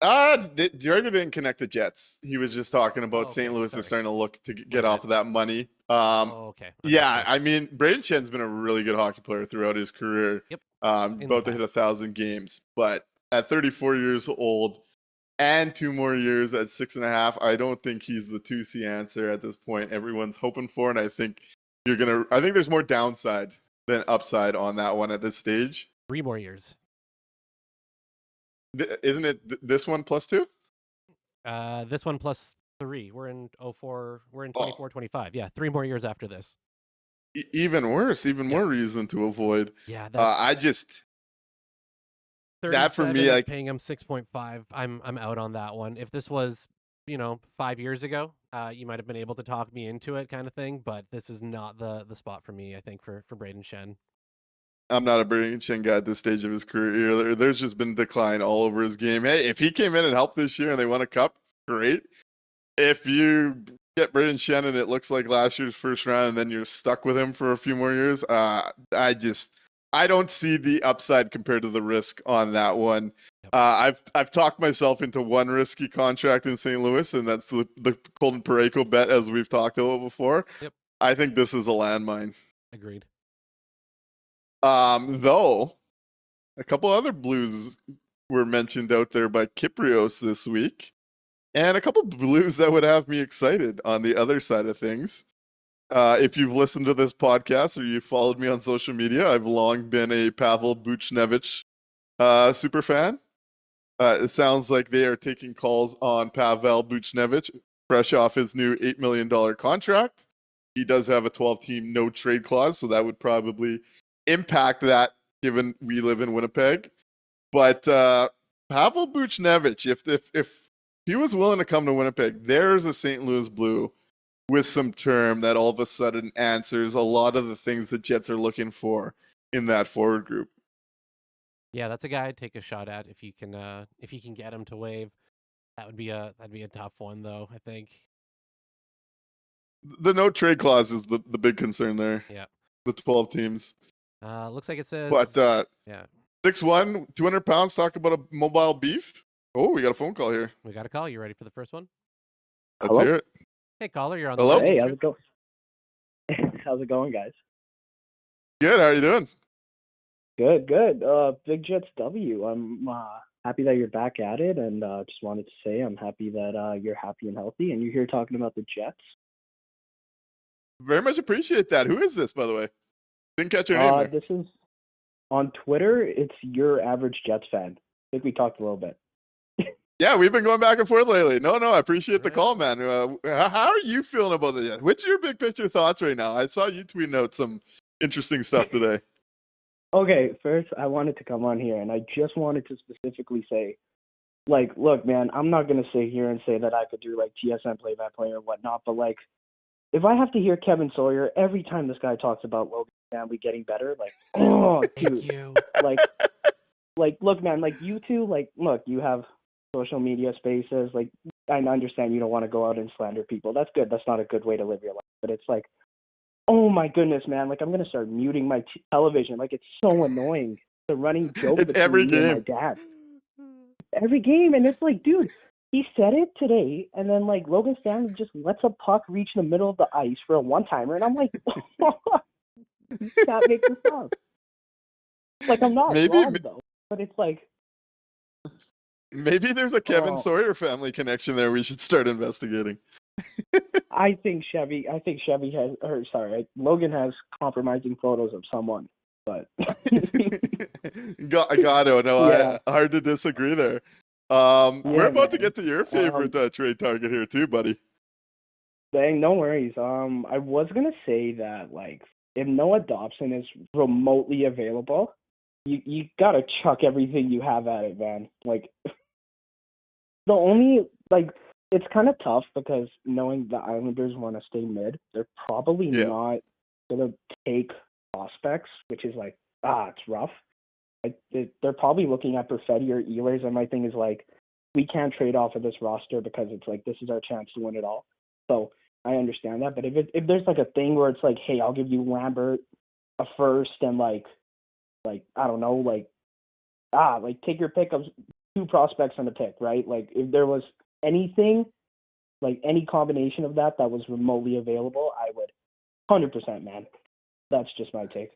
D: Dreger didn't connect the Jets. He was just talking about St. Louis is starting to look to get off of that money.
E: Okay.
D: Yeah, I mean, Braden Shen's been a really good hockey player throughout his career.
E: Yep.
D: About to hit 1,000 games, but at 34 years old and 2 more years at 6.5, I don't think he's the 2C answer at this point. Everyone's hoping for, and I think there's more downside than upside on that one at this stage.
E: 3 more years.
D: Isn't it this one plus 2?
E: This one plus 3. We're in 04. We're in 24, 25. Yeah, 3 more years after this.
D: Even worse, even more reason to avoid.
E: Yeah, that's
D: that for me, like
E: paying him 6.5. I'm out on that one. If this was, 5 years ago, you might have been able to talk me into it, kind of thing. But this is not the spot for me. I think for Braden Shen.
D: I'm not a Braden Shen guy at this stage of his career either. There's just been decline all over his game. Hey, if he came in and helped this year and they won a cup, great. If you get Braden Shen and it looks like last year's first round and then you're stuck with him for a few more years, I don't see the upside compared to the risk on that one. I've talked myself into one risky contract in St. Louis, and that's the Colton Parayko bet, as we've talked about before.
E: Yep.
D: I think this is a landmine.
E: Agreed.
D: Though a couple other Blues were mentioned out there by Kyprios this week, and a couple Blues that would have me excited on the other side of things. If you've listened to this podcast or you've followed me on social media, I've long been a Pavel Buchnevich super fan. It sounds like they are taking calls on Pavel Buchnevich, fresh off his new $8 million contract. He does have a 12-team no-trade clause, so that would probably impact that, given we live in Winnipeg. But Pavel Buchnevich, if he was willing to come to Winnipeg, there's a St. Louis Blue with some term that all of a sudden answers a lot of the things the Jets are looking for in that forward group.
E: Yeah, that's a guy I'd take a shot at if you can get him to waive. That'd be a tough one though, I think.
D: The no trade clause is the big concern there.
E: Yeah.
D: The 12 teams.
E: Looks like it says
D: But
E: yeah.
D: 6'1", 200 pounds, talk about a mobile beef. Oh, we got a phone call here.
E: We got a call. You ready for the first one?
D: Let's
F: Hello?
D: hear it.
E: Hey caller, you're on
D: Hello?
E: the
F: Hey,
E: line.
F: how's it going? How's it going, guys?
D: Good, how are you doing?
F: Good, good. Big Jets W. I'm happy that you're back at it, and just wanted to say I'm happy that you're happy and healthy, and you're here talking about the Jets.
D: Very much appreciate that. Who is this, by the way? Didn't catch your name there.
F: This is on Twitter. It's your average Jets fan. I think we talked a little bit.
D: Yeah, we've been going back and forth lately. No, I appreciate the call, man. How are you feeling about the Jets? What's your big picture thoughts right now? I saw you tweeting out some interesting stuff today.
F: Okay, first I wanted to come on here, and I just wanted to specifically say, like, look, man, I'm not gonna sit here and say that I could do like TSN play-by-play or whatnot, but like, if I have to hear Kevin Sawyer every time this guy talks about Logan's family getting better, like, oh, dude,
E: Thank you.
F: like, look, man, like, you two, like, look, you have social media spaces, like, I understand you don't want to go out and slander people. That's good. That's not a good way to live your life. But it's like, oh my goodness, man, like, I'm going to start muting my television. Like, it's so annoying. It's a running joke
D: It's
F: between
D: every
F: me and my
D: game.
F: dad. Every game. And it's like, dude, he said it today, and then, like, Logan Stanley just lets a puck reach the middle of the ice for a one-timer, and I'm like, that makes this up. Like, I'm not wrong, though. But it's like,
D: Maybe there's a Kevin
F: Oh.
D: Sawyer family connection there we should start investigating.
F: I think Logan has compromising photos of someone, but
D: got to. No,
F: Yeah.
D: hard to disagree there. We're about to
F: man.
D: get to your favorite trade target here too, buddy.
F: dang, no worries. I was gonna say that, like, if Noah Dobson is remotely available, you gotta chuck everything you have at it, man. Like, the only, like, it's kind of tough because knowing the Islanders want to stay mid, they're probably
D: Yeah.
F: not gonna take prospects, which is like, it's rough. They're probably looking at Perfetti or Ehlers, and my thing is, like, we can't trade off of this roster because it's like, this is our chance to win it all. So I understand that, but if there's like a thing where it's like, hey, I'll give you Lambert, a first, and like I don't know, like take your pick of 2 prospects and a pick, right? Like, if there was anything, like any combination of that was remotely available, I would 100%, man. That's just my take.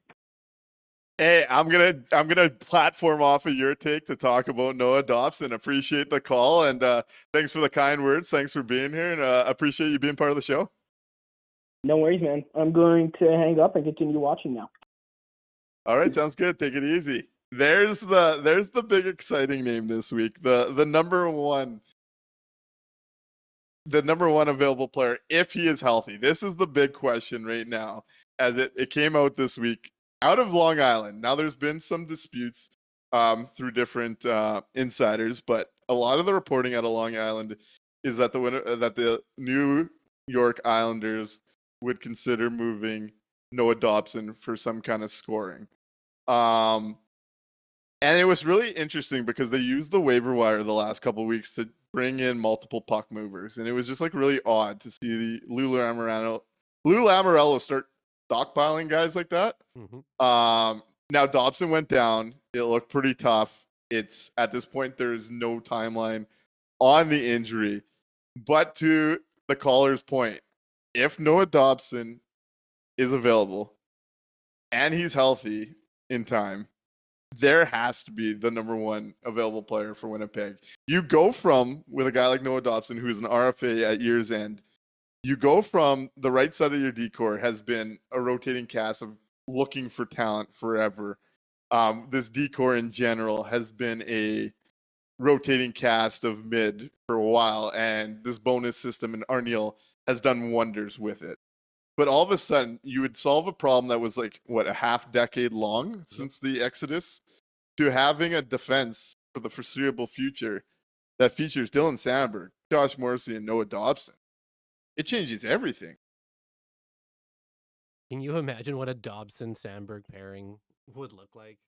D: Hey, I'm gonna platform off of your take to talk about Noah Dobson. Appreciate the call, and thanks for the kind words. Thanks for being here, and appreciate you being part of the show.
F: No worries, man. I'm going to hang up and continue watching now.
D: All right, sounds good. Take it easy. There's the big exciting name this week. The number one available player, if he is healthy. This is the big question right now, as it came out this week out of Long Island. Now there's been some disputes through different insiders, but a lot of the reporting out of Long Island is that the New York Islanders would consider moving Noah Dobson for some kind of scoring. And it was really interesting because they used the waiver wire the last couple of weeks to bring in multiple puck movers, and it was just like really odd to see the Lou Lamoriello start stockpiling guys like that.
E: Mhm.
D: Now Dobson went down. It looked pretty tough. it's at this point there's no timeline on the injury. But to the caller's point, if Noah Dobson is available and he's healthy in time, there has to be the number one available player for Winnipeg. You go from, with a guy like Noah Dobson, who's an RFA at year's end, you go from the right side of your decor has been a rotating cast of looking for talent forever. This decor in general has been a rotating cast of mid for a while, and this bonus system in Arneal has done wonders with it. But all of a sudden, you would solve a problem that was like, what, a half decade long since the Exodus, to having a defense for the foreseeable future that features Dylan Sandberg, Josh Morrissey, and Noah Dobson. It changes everything.
E: Can you imagine what a Dobson-Sandberg pairing would look like?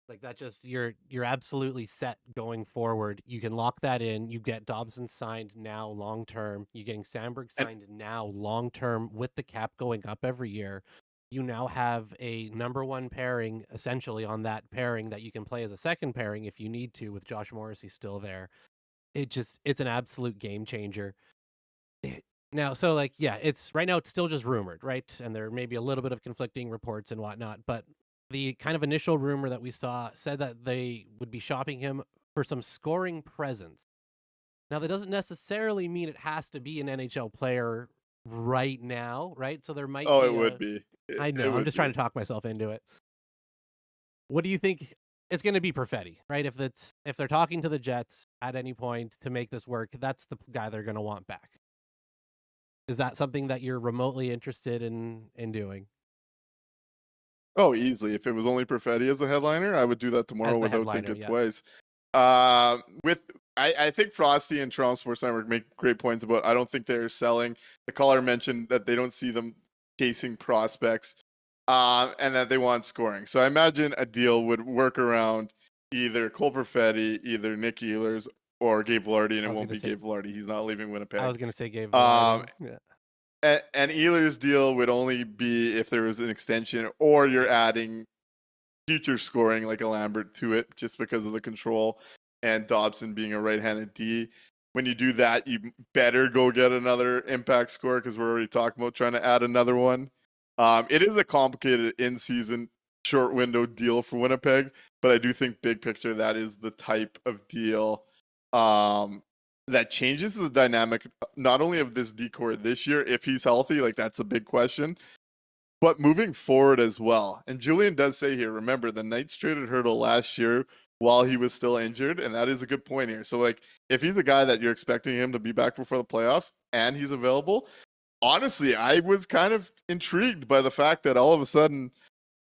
E: Like that, just you're absolutely set going forward. You can lock that in. You get Dobson signed now long term. You're getting Sandberg signed now long term with the cap going up every year. You now have a number one pairing essentially on that pairing that you can play as a second pairing if you need to, with Josh Morrissey still there. It's an absolute game changer. Now, so like, yeah, it's right now it's still just rumored, right? And there may be a little bit of conflicting reports and whatnot, but the kind of initial rumor that we saw said that they would be shopping him for some scoring presence. Now, that doesn't necessarily mean it has to be an NHL player right now, right? So there might be
D: it would be.
E: I know, I'm just trying to talk myself into it. What do you think? It's going to be Perfetti, right? If they're talking to the Jets at any point to make this work, that's the guy they're going to want back. Is that something that you're remotely interested in doing?
D: Oh, easily. If it was only Perfetti as a headliner, I would do that tomorrow without thinking twice. I think Frosty and Toronto Sports Network make great points about. I don't think they're selling. The caller mentioned that they don't see them chasing prospects, and that they want scoring. So I imagine a deal would work around either Cole Perfetti, either Nick Ehlers, or Gabe Vilardi, and it won't be Gabe Vilardi. He's not leaving Winnipeg.
E: I was going to say Gabe Vilardi.
D: Yeah. And Ehlers' deal would only be if there was an extension or you're adding future scoring like a Lambert to it just because of the control and Dobson being a right-handed D. When you do that, you better go get another impact scorer because we're already talking about trying to add another one. It is a complicated in-season short window deal for Winnipeg, but I do think big picture that is the type of deal that changes the dynamic, not only of this decor this year, if he's healthy, like that's a big question, but moving forward as well. And Julian does say here, remember, the Knights traded Hurdle last year while he was still injured, and that is a good point here. So, like, if he's a guy that you're expecting him to be back before the playoffs and he's available, honestly, I was kind of intrigued by the fact that all of a sudden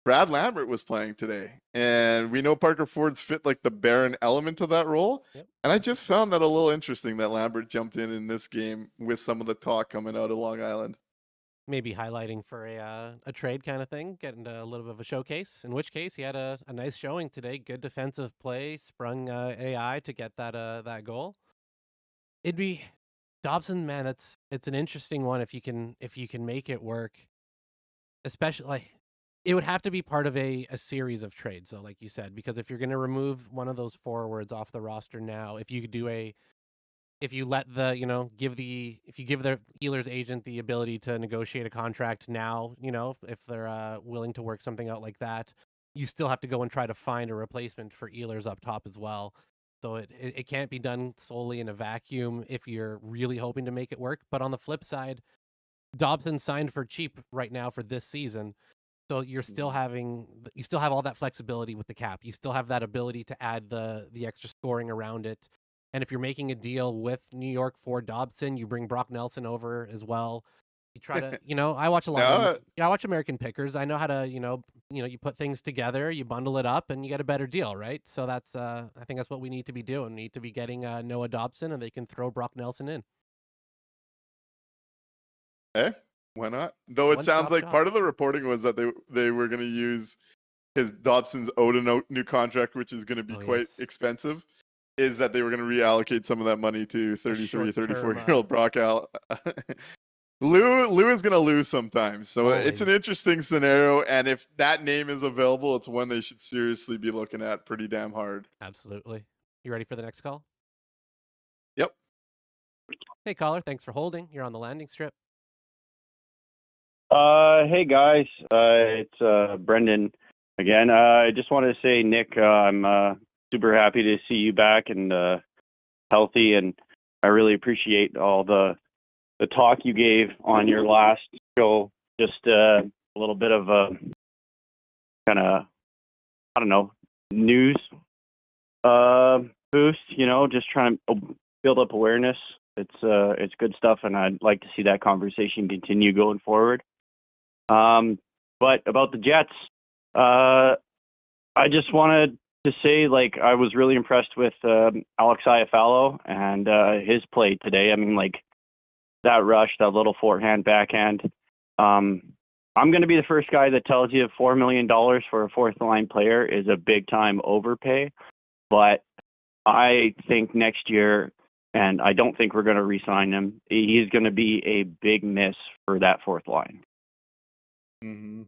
D: Brad Lambert was playing today. And we know Parker Ford's fit like the Baron element of that role. Yep. And I just found that a little interesting that Lambert jumped in this game with some of the talk coming out of Long Island.
E: Maybe highlighting for a trade kind of thing, getting a little bit of a showcase, in which case he had a nice showing today. Good defensive play, sprung AI to get that goal. It'd be Dobson, man, it's an interesting one if you can make it work. Especially, like, it would have to be part of a series of trades, though, like you said, because if you're going to remove one of those forwards off the roster now, if you could do if you let the, if you give the Ehlers agent the ability to negotiate a contract now, if they're willing to work something out like that, you still have to go and try to find a replacement for Ehlers up top as well. So it can't be done solely in a vacuum if you're really hoping to make it work. But on the flip side, Dobson signed for cheap right now for this season. So you still have all that flexibility with the cap. You still have that ability to add the extra scoring around it. And if you're making a deal with New York for Dobson, you bring Brock Nelson over as well. You try to, I watch a lot. I watch American Pickers. I know how to, you put things together, you bundle it up, and you get a better deal, right? So that's, I think that's what we need to be doing. We need to be getting Noah Dobson, and they can throw Brock Nelson in.
D: Okay. Why not? Though it sounds like part of the reporting was that they were going to use his Dobson's owed a new contract, which is going to be quite expensive, is that they were going to reallocate some of that money to 33, 34-year-old Brock Lou is gonna lose sometimes, so it's an
E: Always.
D: interesting scenario. And if that name is available, it's one they should seriously be looking at pretty damn hard.
E: Absolutely. You ready for the next call?
D: Yep.
E: Hey, caller. Thanks for holding. You're on the landing strip.
G: Hey guys, it's Brendan again. I just wanted to say, Nick, I'm super happy to see you back and healthy, and I really appreciate all the talk you gave on your last show. Just a little bit of a kind of, I don't know, news boost. Just trying to build up awareness. It's good stuff, and I'd like to see that conversation continue going forward. But about the Jets, I just wanted to say, I was really impressed with Alex Iafallo and his play today. I mean, that rush, that little forehand, backhand. I'm going to be the first guy that tells you $4 million for a fourth line player is a big time overpay. But I think next year, and I don't think we're going to re-sign him, he's going to be a big miss for that fourth line.
D: Mm-hmm.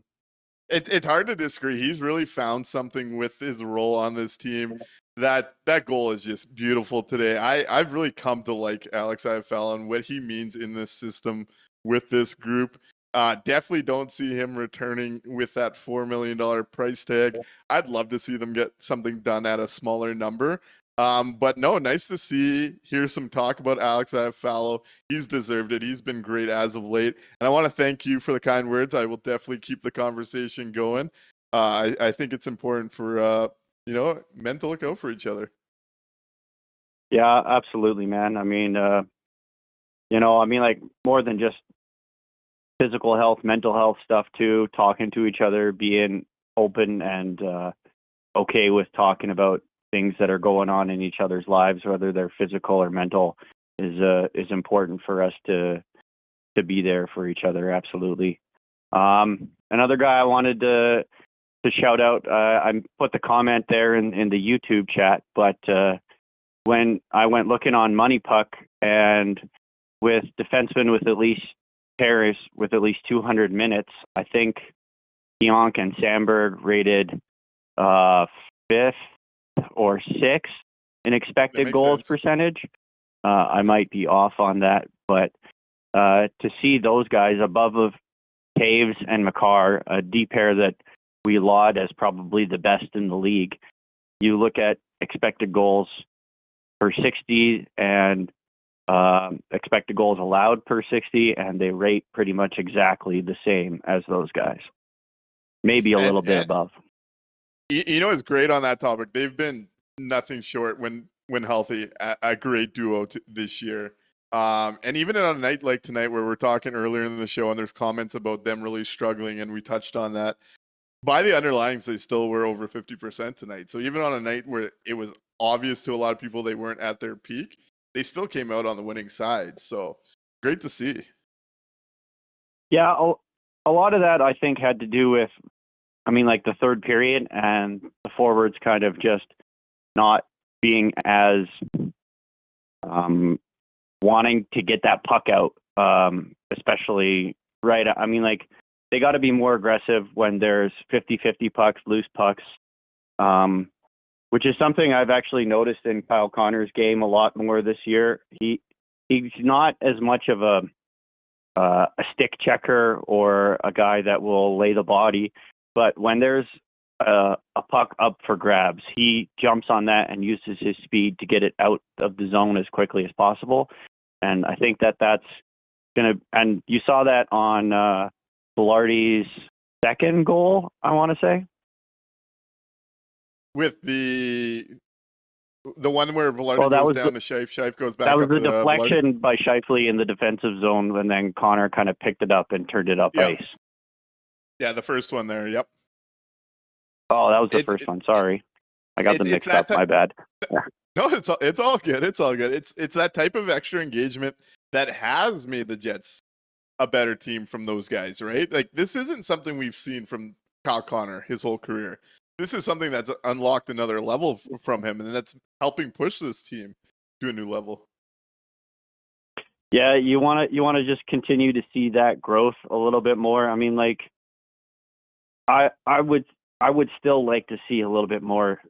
D: It's hard to disagree. He's really found something with his role on this team. That goal is just beautiful today. I've really come to like Alex Iafallo and what he means in this system with this group. Definitely don't see him returning with that $4 million price tag. I'd love to see them get something done at a smaller number. But no, nice to hear some talk about Alex Iafallo. He's deserved it. He's been great as of late. And I want to thank you for the kind words. I will definitely keep the conversation going. I think it's important for, men to look out for each other.
G: Yeah, absolutely, man. I mean, more than just physical health, mental health stuff too, talking to each other, being open and okay with talking about things that are going on in each other's lives, whether they're physical or mental, is important for us to be there for each other. Absolutely. Another guy I wanted to shout out, I put the comment there in the YouTube chat, but when I went looking on Money Puck and with defensemen with at least pairs with at least 200 minutes, I think Pionk and Sandberg rated fifth or sixth in expected goals percentage. I might be off on that, but to see those guys above of Taves and Makar, a D pair that we laud as probably the best in the league. You look at expected goals per 60 and expected goals allowed per 60, and they rate pretty much exactly the same as those guys. Maybe a little bit above.
D: It's great on that topic. They've been nothing short when healthy, a great duo this year. And even on a night like tonight where we're talking earlier in the show and there's comments about them really struggling, and we touched on that, by the underlyings, they still were over 50% tonight. So even on a night where it was obvious to a lot of people they weren't at their peak, they still came out on the winning side. So great to see.
G: Yeah, a lot of that I think had to do with, the third period and the forwards kind of just not being as wanting to get that puck out, especially right. They got to be more aggressive when there's 50-50 pucks, loose pucks, which is something I've actually noticed in Kyle Connor's game a lot more this year. He's not as much of a stick checker or a guy that will lay the body, but when there's a puck up for grabs, he jumps on that and uses his speed to get it out of the zone as quickly as possible. And I think that's going to, and you saw that on Velarde's second goal, I want to say. With
D: the one where Velarde goes down to Scheif, Scheif goes back.
G: That was
D: up
G: the
D: to
G: deflection by Scheifele in the defensive zone, and then Connor kind of picked it up and turned it up ice.
D: Yeah, the first one there. Yep.
G: Oh, that was the first one. Sorry, I got them mixed up. My bad.
D: No, it's all good. It's all good. It's that type of extra engagement that has made the Jets a better team from those guys, right? Like, this isn't something we've seen from Kyle Connor his whole career. This is something that's unlocked another level from him, and that's helping push this team to a new level.
G: Yeah, you want to just continue to see that growth a little bit more. I mean, like I would still like to see a little bit more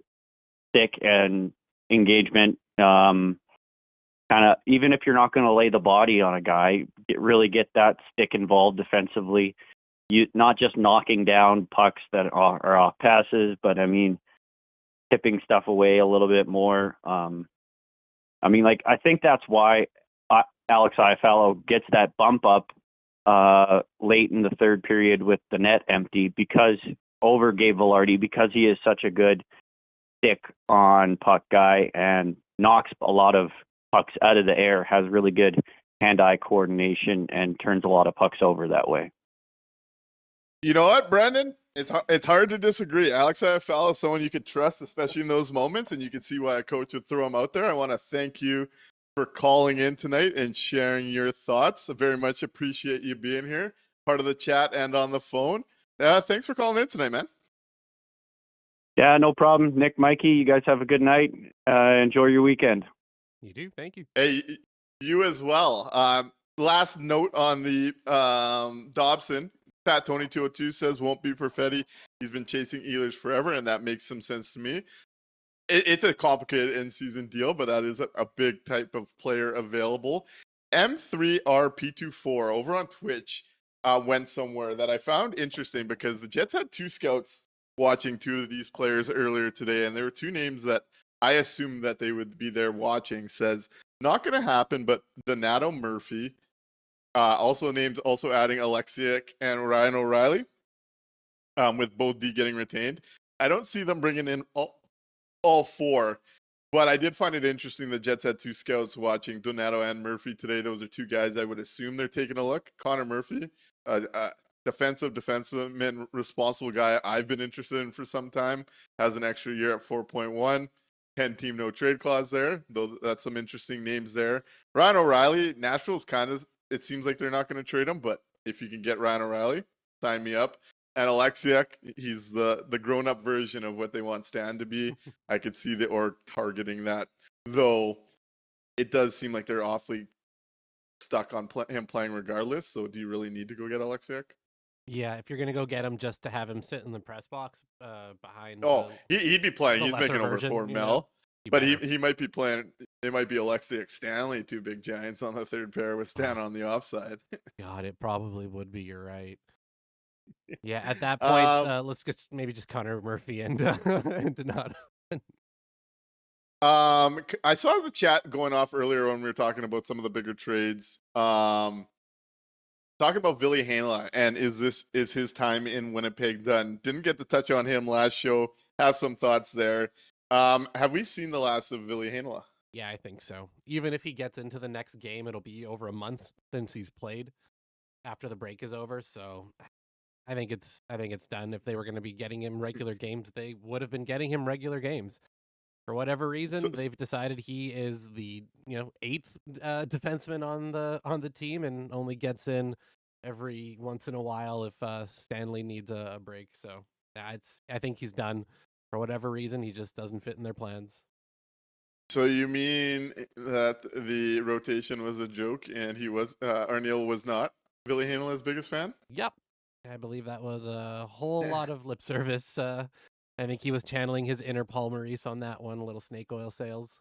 G: stick and engagement. Kind of, even if you're not going to lay the body on a guy, really get that stick involved defensively. You not just knocking down pucks that are off passes, but I mean tipping stuff away a little bit more. I mean, like I think that's why Alex Iafallo gets that bump up late in the third period with the net empty because over Gabe Vilardi, because he is such a good stick on puck guy and knocks a lot of pucks out of the air, has really good hand-eye coordination, and turns a lot of pucks over that way.
D: You know what, Brendan? It's hard to disagree. Alex Iafallo is someone you could trust, especially in those moments, and you can see why a coach would throw him out there. I want to thank you for calling in tonight and sharing your thoughts. I very much appreciate you being here, part of the chat and on the phone. Thanks for calling in tonight, man.
G: Yeah, no problem. Nick, Mikey, you guys have a good night. Enjoy your weekend.
E: You do. Thank you.
D: Hey, you as well. Last note on the Dobson. Pat Tony 202 says won't be Perfetti. He's been chasing Ehlers forever, and that makes some sense to me. It's a complicated in-season deal, but that is a big type of player available. M3RP24 over on Twitch went somewhere that I found interesting because the Jets had two scouts watching two of these players earlier today, and there were two names that I assumed that they would be there watching. Says not going to happen, but Donato Murphy, also adding Alexiak and Ryan O'Reilly, with both D getting retained. I don't see them bringing in all four, but I did find it interesting the Jets had two scouts watching Donato and Murphy today. Those are two guys I would assume they're taking a look. Connor Murphy, defenseman, responsible guy I've been interested in for some time, has an extra year at 4.1. 10-team no trade clause there, though that's some interesting names there. Ryan O'Reilly, Nashville's kind of, it seems like they're not going to trade him, but if you can get Ryan O'Reilly, sign me up. And Alexiak, he's the grown-up version of what they want Stan to be. I could see the org targeting that, though it does seem like they're awfully stuck on him playing regardless. So do you really need to go get Alexiak?
E: Yeah, if you're gonna go get him just to have him sit in the press box behind.
D: He'd be playing. He's making over
E: version,
D: $4 million, but he might be playing. It might be Alexiak Stanley, two big giants on the third pair with Stan on the offside.
E: God, it probably would be. You're right. Yeah, at that point, let's maybe just Connor Murphy and Donato.
D: I saw the chat going off earlier when we were talking about some of the bigger trades. Talking about Ville Heinola, and is his time in Winnipeg done? Didn't get to touch on him last show. Have some thoughts there. Have we seen the last of Ville Heinola?
E: Yeah, I think so. Even if he gets into the next game, it'll be over a month since he's played after the break is over. So I think it's done. If they were going to be getting him regular games, they would have been getting him regular games. For whatever reason, they've decided he is the eighth defenseman on the team and only gets in every once in a while if Stanley needs a break. So I think he's done. For whatever reason, he just doesn't fit in their plans.
D: So you mean that the rotation was a joke and he was Arniel was not Ville Heinola's biggest fan?
E: Yep, I believe that was a whole lot of lip service. I think he was channeling his inner Paul Maurice on that one, a little snake oil sales.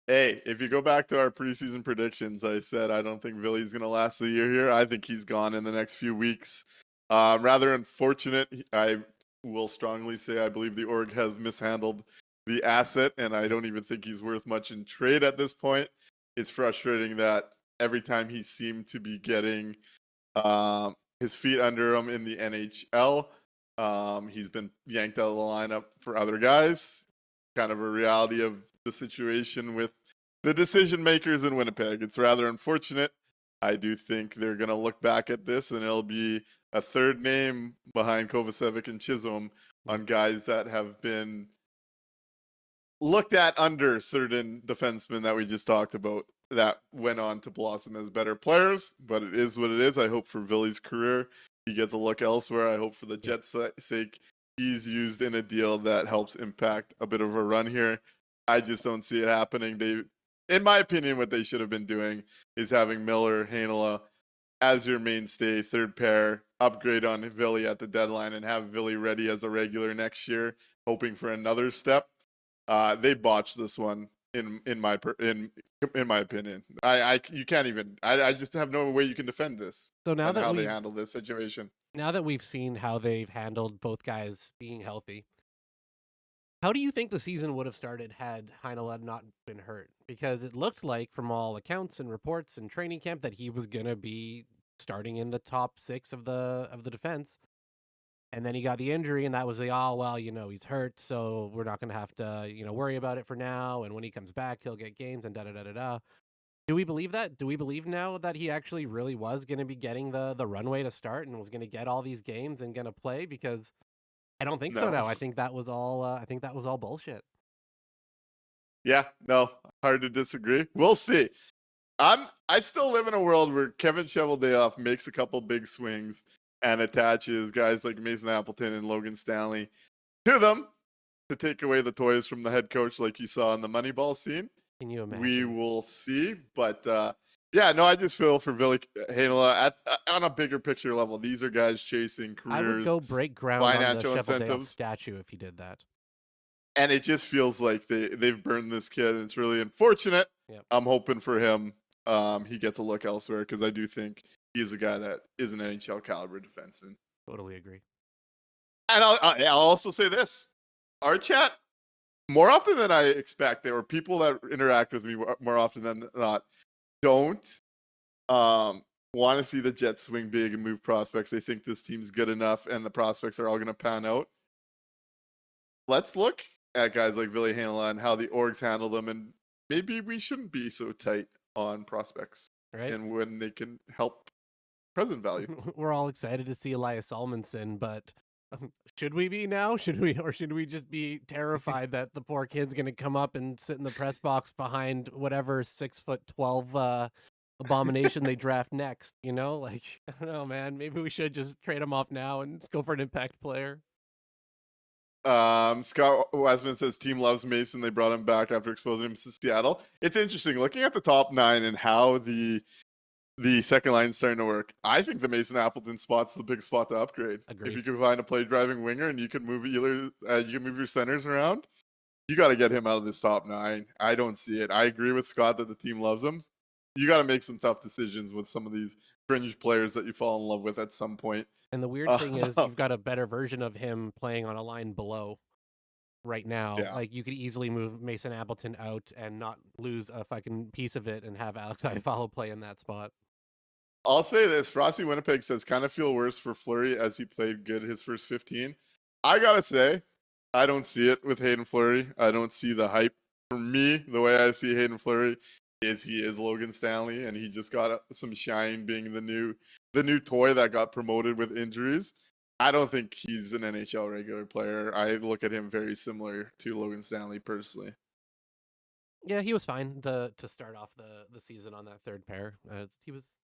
D: Hey, if you go back to our preseason predictions, I said I don't think Ville's going to last the year here. I think he's gone in the next few weeks. Rather unfortunate. I will strongly say I believe the org has mishandled the asset, and I don't even think he's worth much in trade at this point. It's frustrating that every time he seemed to be getting his feet under him in the NHL, he's been yanked out of the lineup for other guys. Kind of a reality of the situation with the decision makers in Winnipeg. It's rather unfortunate. I do think they're going to look back at this and it'll be a third name behind Kovacevic and Chisholm on guys that have been looked at under certain defensemen that we just talked about that went on to blossom as better players. But it is what it is. I hope for Ville's career he gets a look elsewhere. I hope for the Jets' sake he's used in a deal that helps impact a bit of a run here. I just don't see it happening. in my opinion, what they should have been doing is having Miller, Heinola as your mainstay, third pair, upgrade on Villy at the deadline, and have Villy ready as a regular next year, hoping for another step. They botched this one in my opinion. You can't even. I just have no way you can defend this.
E: So now
D: and
E: that
D: how they handle this situation.
E: Now that we've seen how they've handled both guys being healthy, how do you think the season would have started had Heinola not been hurt? Because it looked like, from all accounts and reports and training camp, that he was gonna be starting in the top 6 of the defense. And then he got the injury, and that was he's hurt, so we're not gonna have to, worry about it for now. And when he comes back, he'll get games and da da da da da. Do we believe that? Do we believe now that he actually really was going to be getting the runway to start and was going to get all these games and going to play? Because I don't think so
D: No.
E: now. I think that was all bullshit.
D: Yeah, no, hard to disagree. We'll see. I still live in a world where Kevin Cheveldayoff makes a couple big swings and attaches guys like Mason Appleton and Logan Stanley to them to take away the toys from the head coach, like you saw in the Moneyball scene.
E: Can you imagine?
D: We will see, but I just feel for Villy Heinola on a bigger picture level. These are guys chasing careers.
E: I would go break ground on the
D: financial
E: Cheveldayoff
D: incentives.
E: statue if he did that.
D: And it just feels like they've burned this kid, and it's really unfortunate.
E: Yep.
D: I'm hoping for him. He gets a look elsewhere because I do think he's a guy that is an NHL caliber defenseman.
E: Totally agree.
D: And I'll also say this: our chat, more often than I expect, there were people that interact with me more often than not don't want to see the Jets swing big and move prospects. They think this team's good enough, and the prospects are all going to pan out. Let's look at guys like Villy Heinola and how the orgs handle them, and maybe we shouldn't be so tight on prospects,
E: Right?
D: and when they can help present value.
E: We're all excited to see Elias Salmonson, but should we be now? Should we just be terrified that the poor kid's going to come up and sit in the press box behind whatever 6'12" abomination they draft next? I don't know, man. Maybe we should just trade him off now and just go for an impact player.
D: Scott Westman says team loves Mason. They brought him back after exposing him to Seattle. It's interesting looking at the top 9 and how the second line is starting to work. I think the Mason Appleton spot's the big spot to upgrade.
E: Agreed.
D: If you can find a play driving winger and you can move you can move your centers around, you got to get him out of this top 9. I don't see it. I agree with Scott that the team loves him. You got to make some tough decisions with some of these fringe players that you fall in love with at some point.
E: And the weird thing is, you've got a better version of him playing on a line below right now.
D: Yeah.
E: Like, you could easily move Mason Appleton out and not lose a fucking piece of it and have Alex Iafallo play in that spot.
D: I'll say this. Frosty Winnipeg says, kind of feel worse for Fleury as he played good his first 15. I got to say, I don't see it with Hayden Fleury. I don't see the hype. For me, the way I see Hayden Fleury is he is Logan Stanley, and he just got some shine being the new toy that got promoted with injuries. I don't think he's an NHL regular player. I look at him very similar to Logan Stanley personally.
E: Yeah, he was fine to start off the season on that third pair.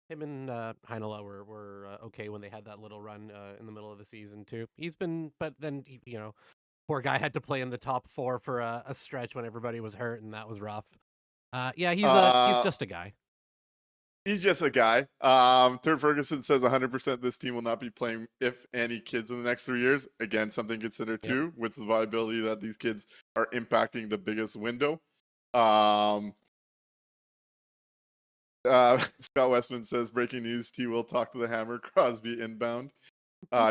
E: Him and Heinola were okay when they had that little run in the middle of the season too. But then poor guy had to play in the top 4 for a stretch when everybody was hurt, and that was rough. He's just a guy.
D: He's just a guy. Turd Ferguson says 100% this team will not be playing, if any, kids in the next 3 years. Again, something to consider too, with the viability that these kids are impacting the biggest window. Scott Westman says, breaking news, T will talk to the Hammer, Crosby inbound.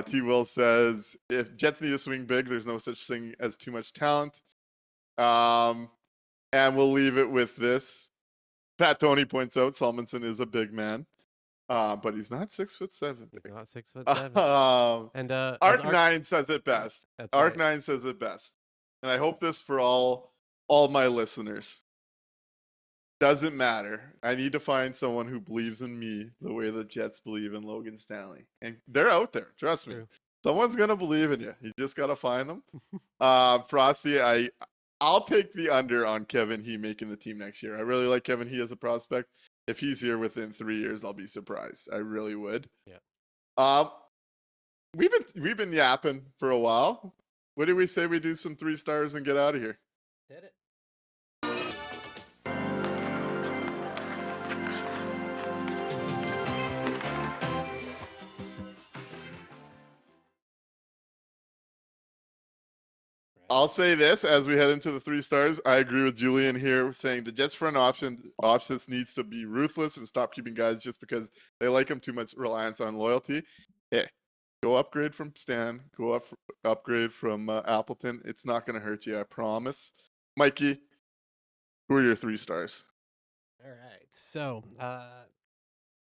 D: T Will says, if Jets need to swing big, there's no such thing as too much talent. And we'll leave it with this. Pat Tony points out Salmonson is a big man, but he's not 6'7".
E: He's not 6'7". And
D: Arc9 says it best.
E: That's
D: Arc9
E: right.
D: says it best. And I hope this for all my listeners. Doesn't matter. I need to find someone who believes in me the way the Jets believe in Logan Stanley. And they're out there. Trust me.
E: True.
D: Someone's going to believe in you. You just got to find them. Frosty, I'll take the under on Kevin He making the team next year. I really like Kevin He as a prospect. If he's here within 3 years, I'll be surprised. I really would.
E: Yeah.
D: We've been yapping for a while. What do we say we do some 3 stars and get out of here?
E: Did it.
D: I'll say this as we head into the 3 stars. I agree with Julian here saying the Jets front office needs to be ruthless and stop keeping guys just because they like them, too much reliance on loyalty. Hey, go upgrade from Stan, upgrade from Appleton. It's not going to hurt you, I promise. Mikey, who are your 3 stars?
E: All right. So,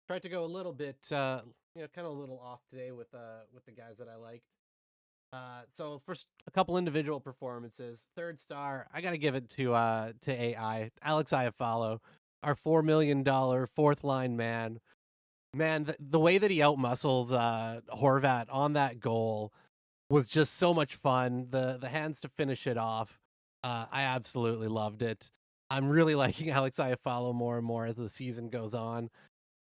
E: tried to go a little bit, kind of a little off today with the guys that I liked. So first, a couple individual performances. 3rd star, I gotta give it to AI, Alex Iafallo, our $4 million 4th line man. Man, the way that he outmuscles Horvat on that goal was just so much fun. The hands to finish it off, I absolutely loved it. I'm really liking Alex Iafallo more and more as the season goes on.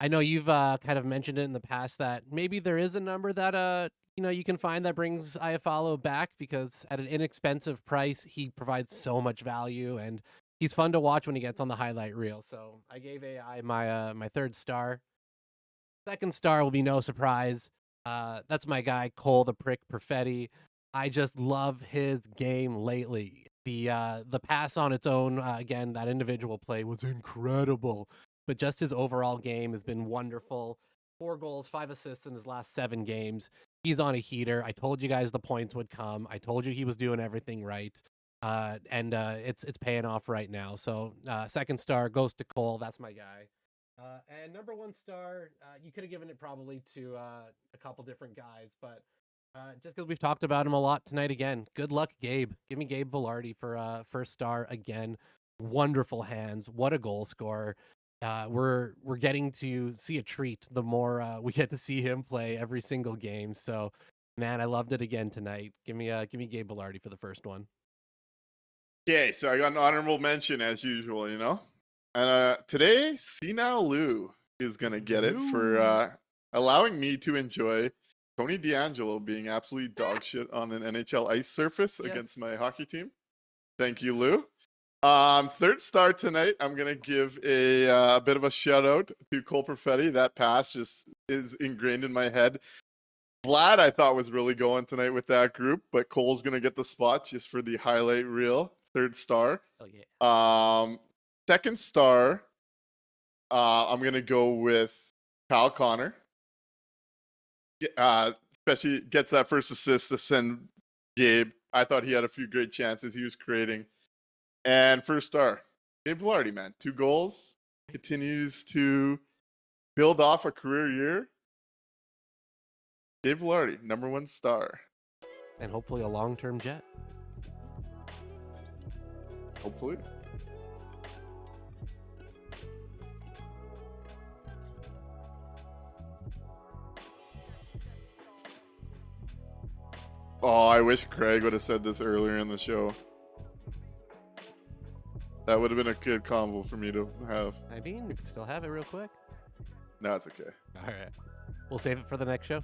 E: I know you've kind of mentioned it in the past that maybe there is a number that you can find that brings Iafallo back, because at an inexpensive price he provides so much value and he's fun to watch when he gets on the highlight reel. So I gave AI my 3rd star. 2nd star will be no surprise. That's my guy Cole the Prick Perfetti. I just love his game lately. The pass on its own, again, that individual play was incredible, but just his overall game has been wonderful. 4 goals, 5 assists in his last 7 games. He's on a heater. I told you guys the points would come. I told you he was doing everything right. And it's paying off right now. So 2nd star goes to Cole. That's my guy. And number 1 star, you could have given it probably to a couple different guys, but just because we've talked about him a lot tonight again, good luck, Gabe. Give me Gabe Velarde for 1st star again. Wonderful hands. What a goal scorer. We're getting to see a treat the more we get to see him play every single game. So, man, I loved it again tonight. Give me Gabe Velarde for the first one.
D: Okay, so I got an honorable mention as usual, And today, Senile Lou is going to get it for allowing me to enjoy Tony DeAngelo being absolutely dog shit on an NHL ice surface against my hockey team. Thank you, Lou. 3rd star tonight, I'm going to give a bit of a shout out to Cole Perfetti. That pass just is ingrained in my head. Vlad, I thought, was really going tonight with that group, but Cole's going to get the spot just for the highlight reel. 3rd star.
E: Oh, yeah.
D: 2nd star, I'm going to go with Kyle Connor. Especially gets that first assist to send Gabe. I thought he had a few great chances he was creating. And 1st star, Gabe Velarde, man. 2 goals. Continues to build off a career year. Gabe Velarde, number 1 star.
E: And hopefully a long-term Jet.
D: Hopefully. Oh, I wish Craig would have said this earlier in the show. That would have been a good combo for me to have.
E: I mean, we can still have it real quick.
D: No, it's okay.
E: All right. We'll save it for the next show.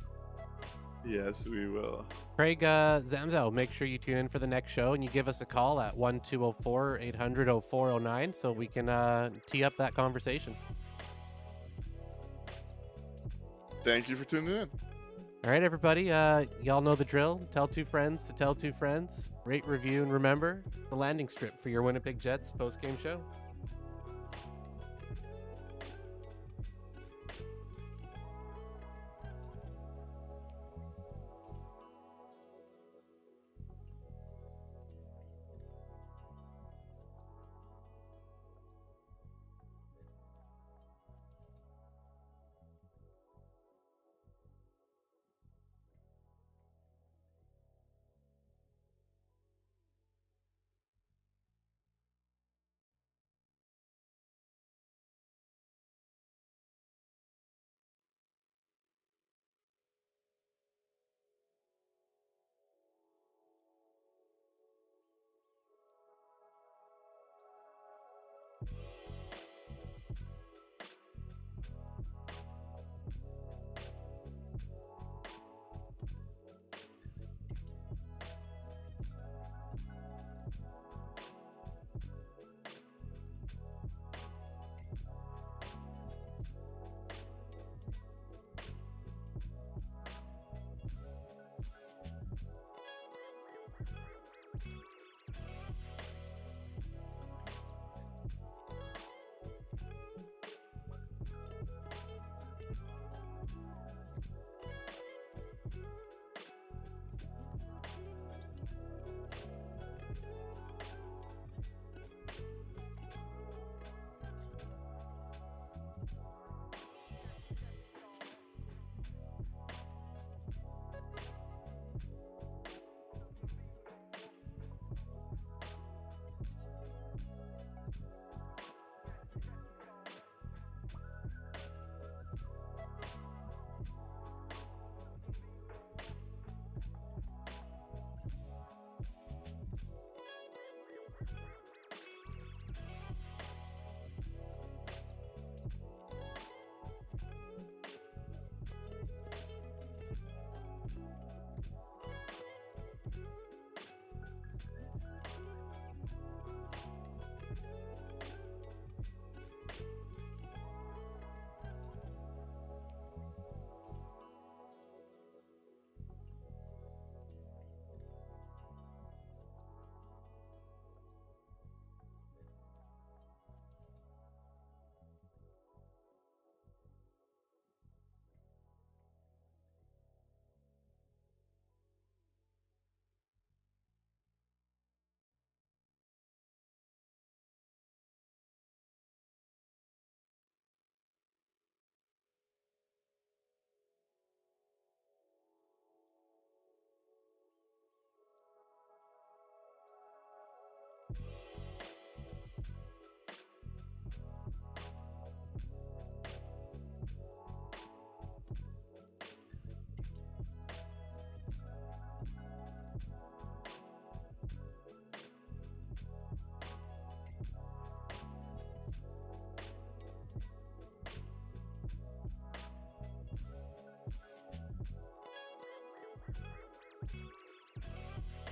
D: Yes, we will.
E: Craig Zamzo, make sure you tune in for the next show and you give us a call at 1204-800-0409 so we can tee up that conversation.
D: Thank you for tuning in.
E: All right, everybody. Y'all know the drill. Tell 2 friends to tell 2 friends. Rate, review, and remember the landing strip for your Winnipeg Jets post-game show.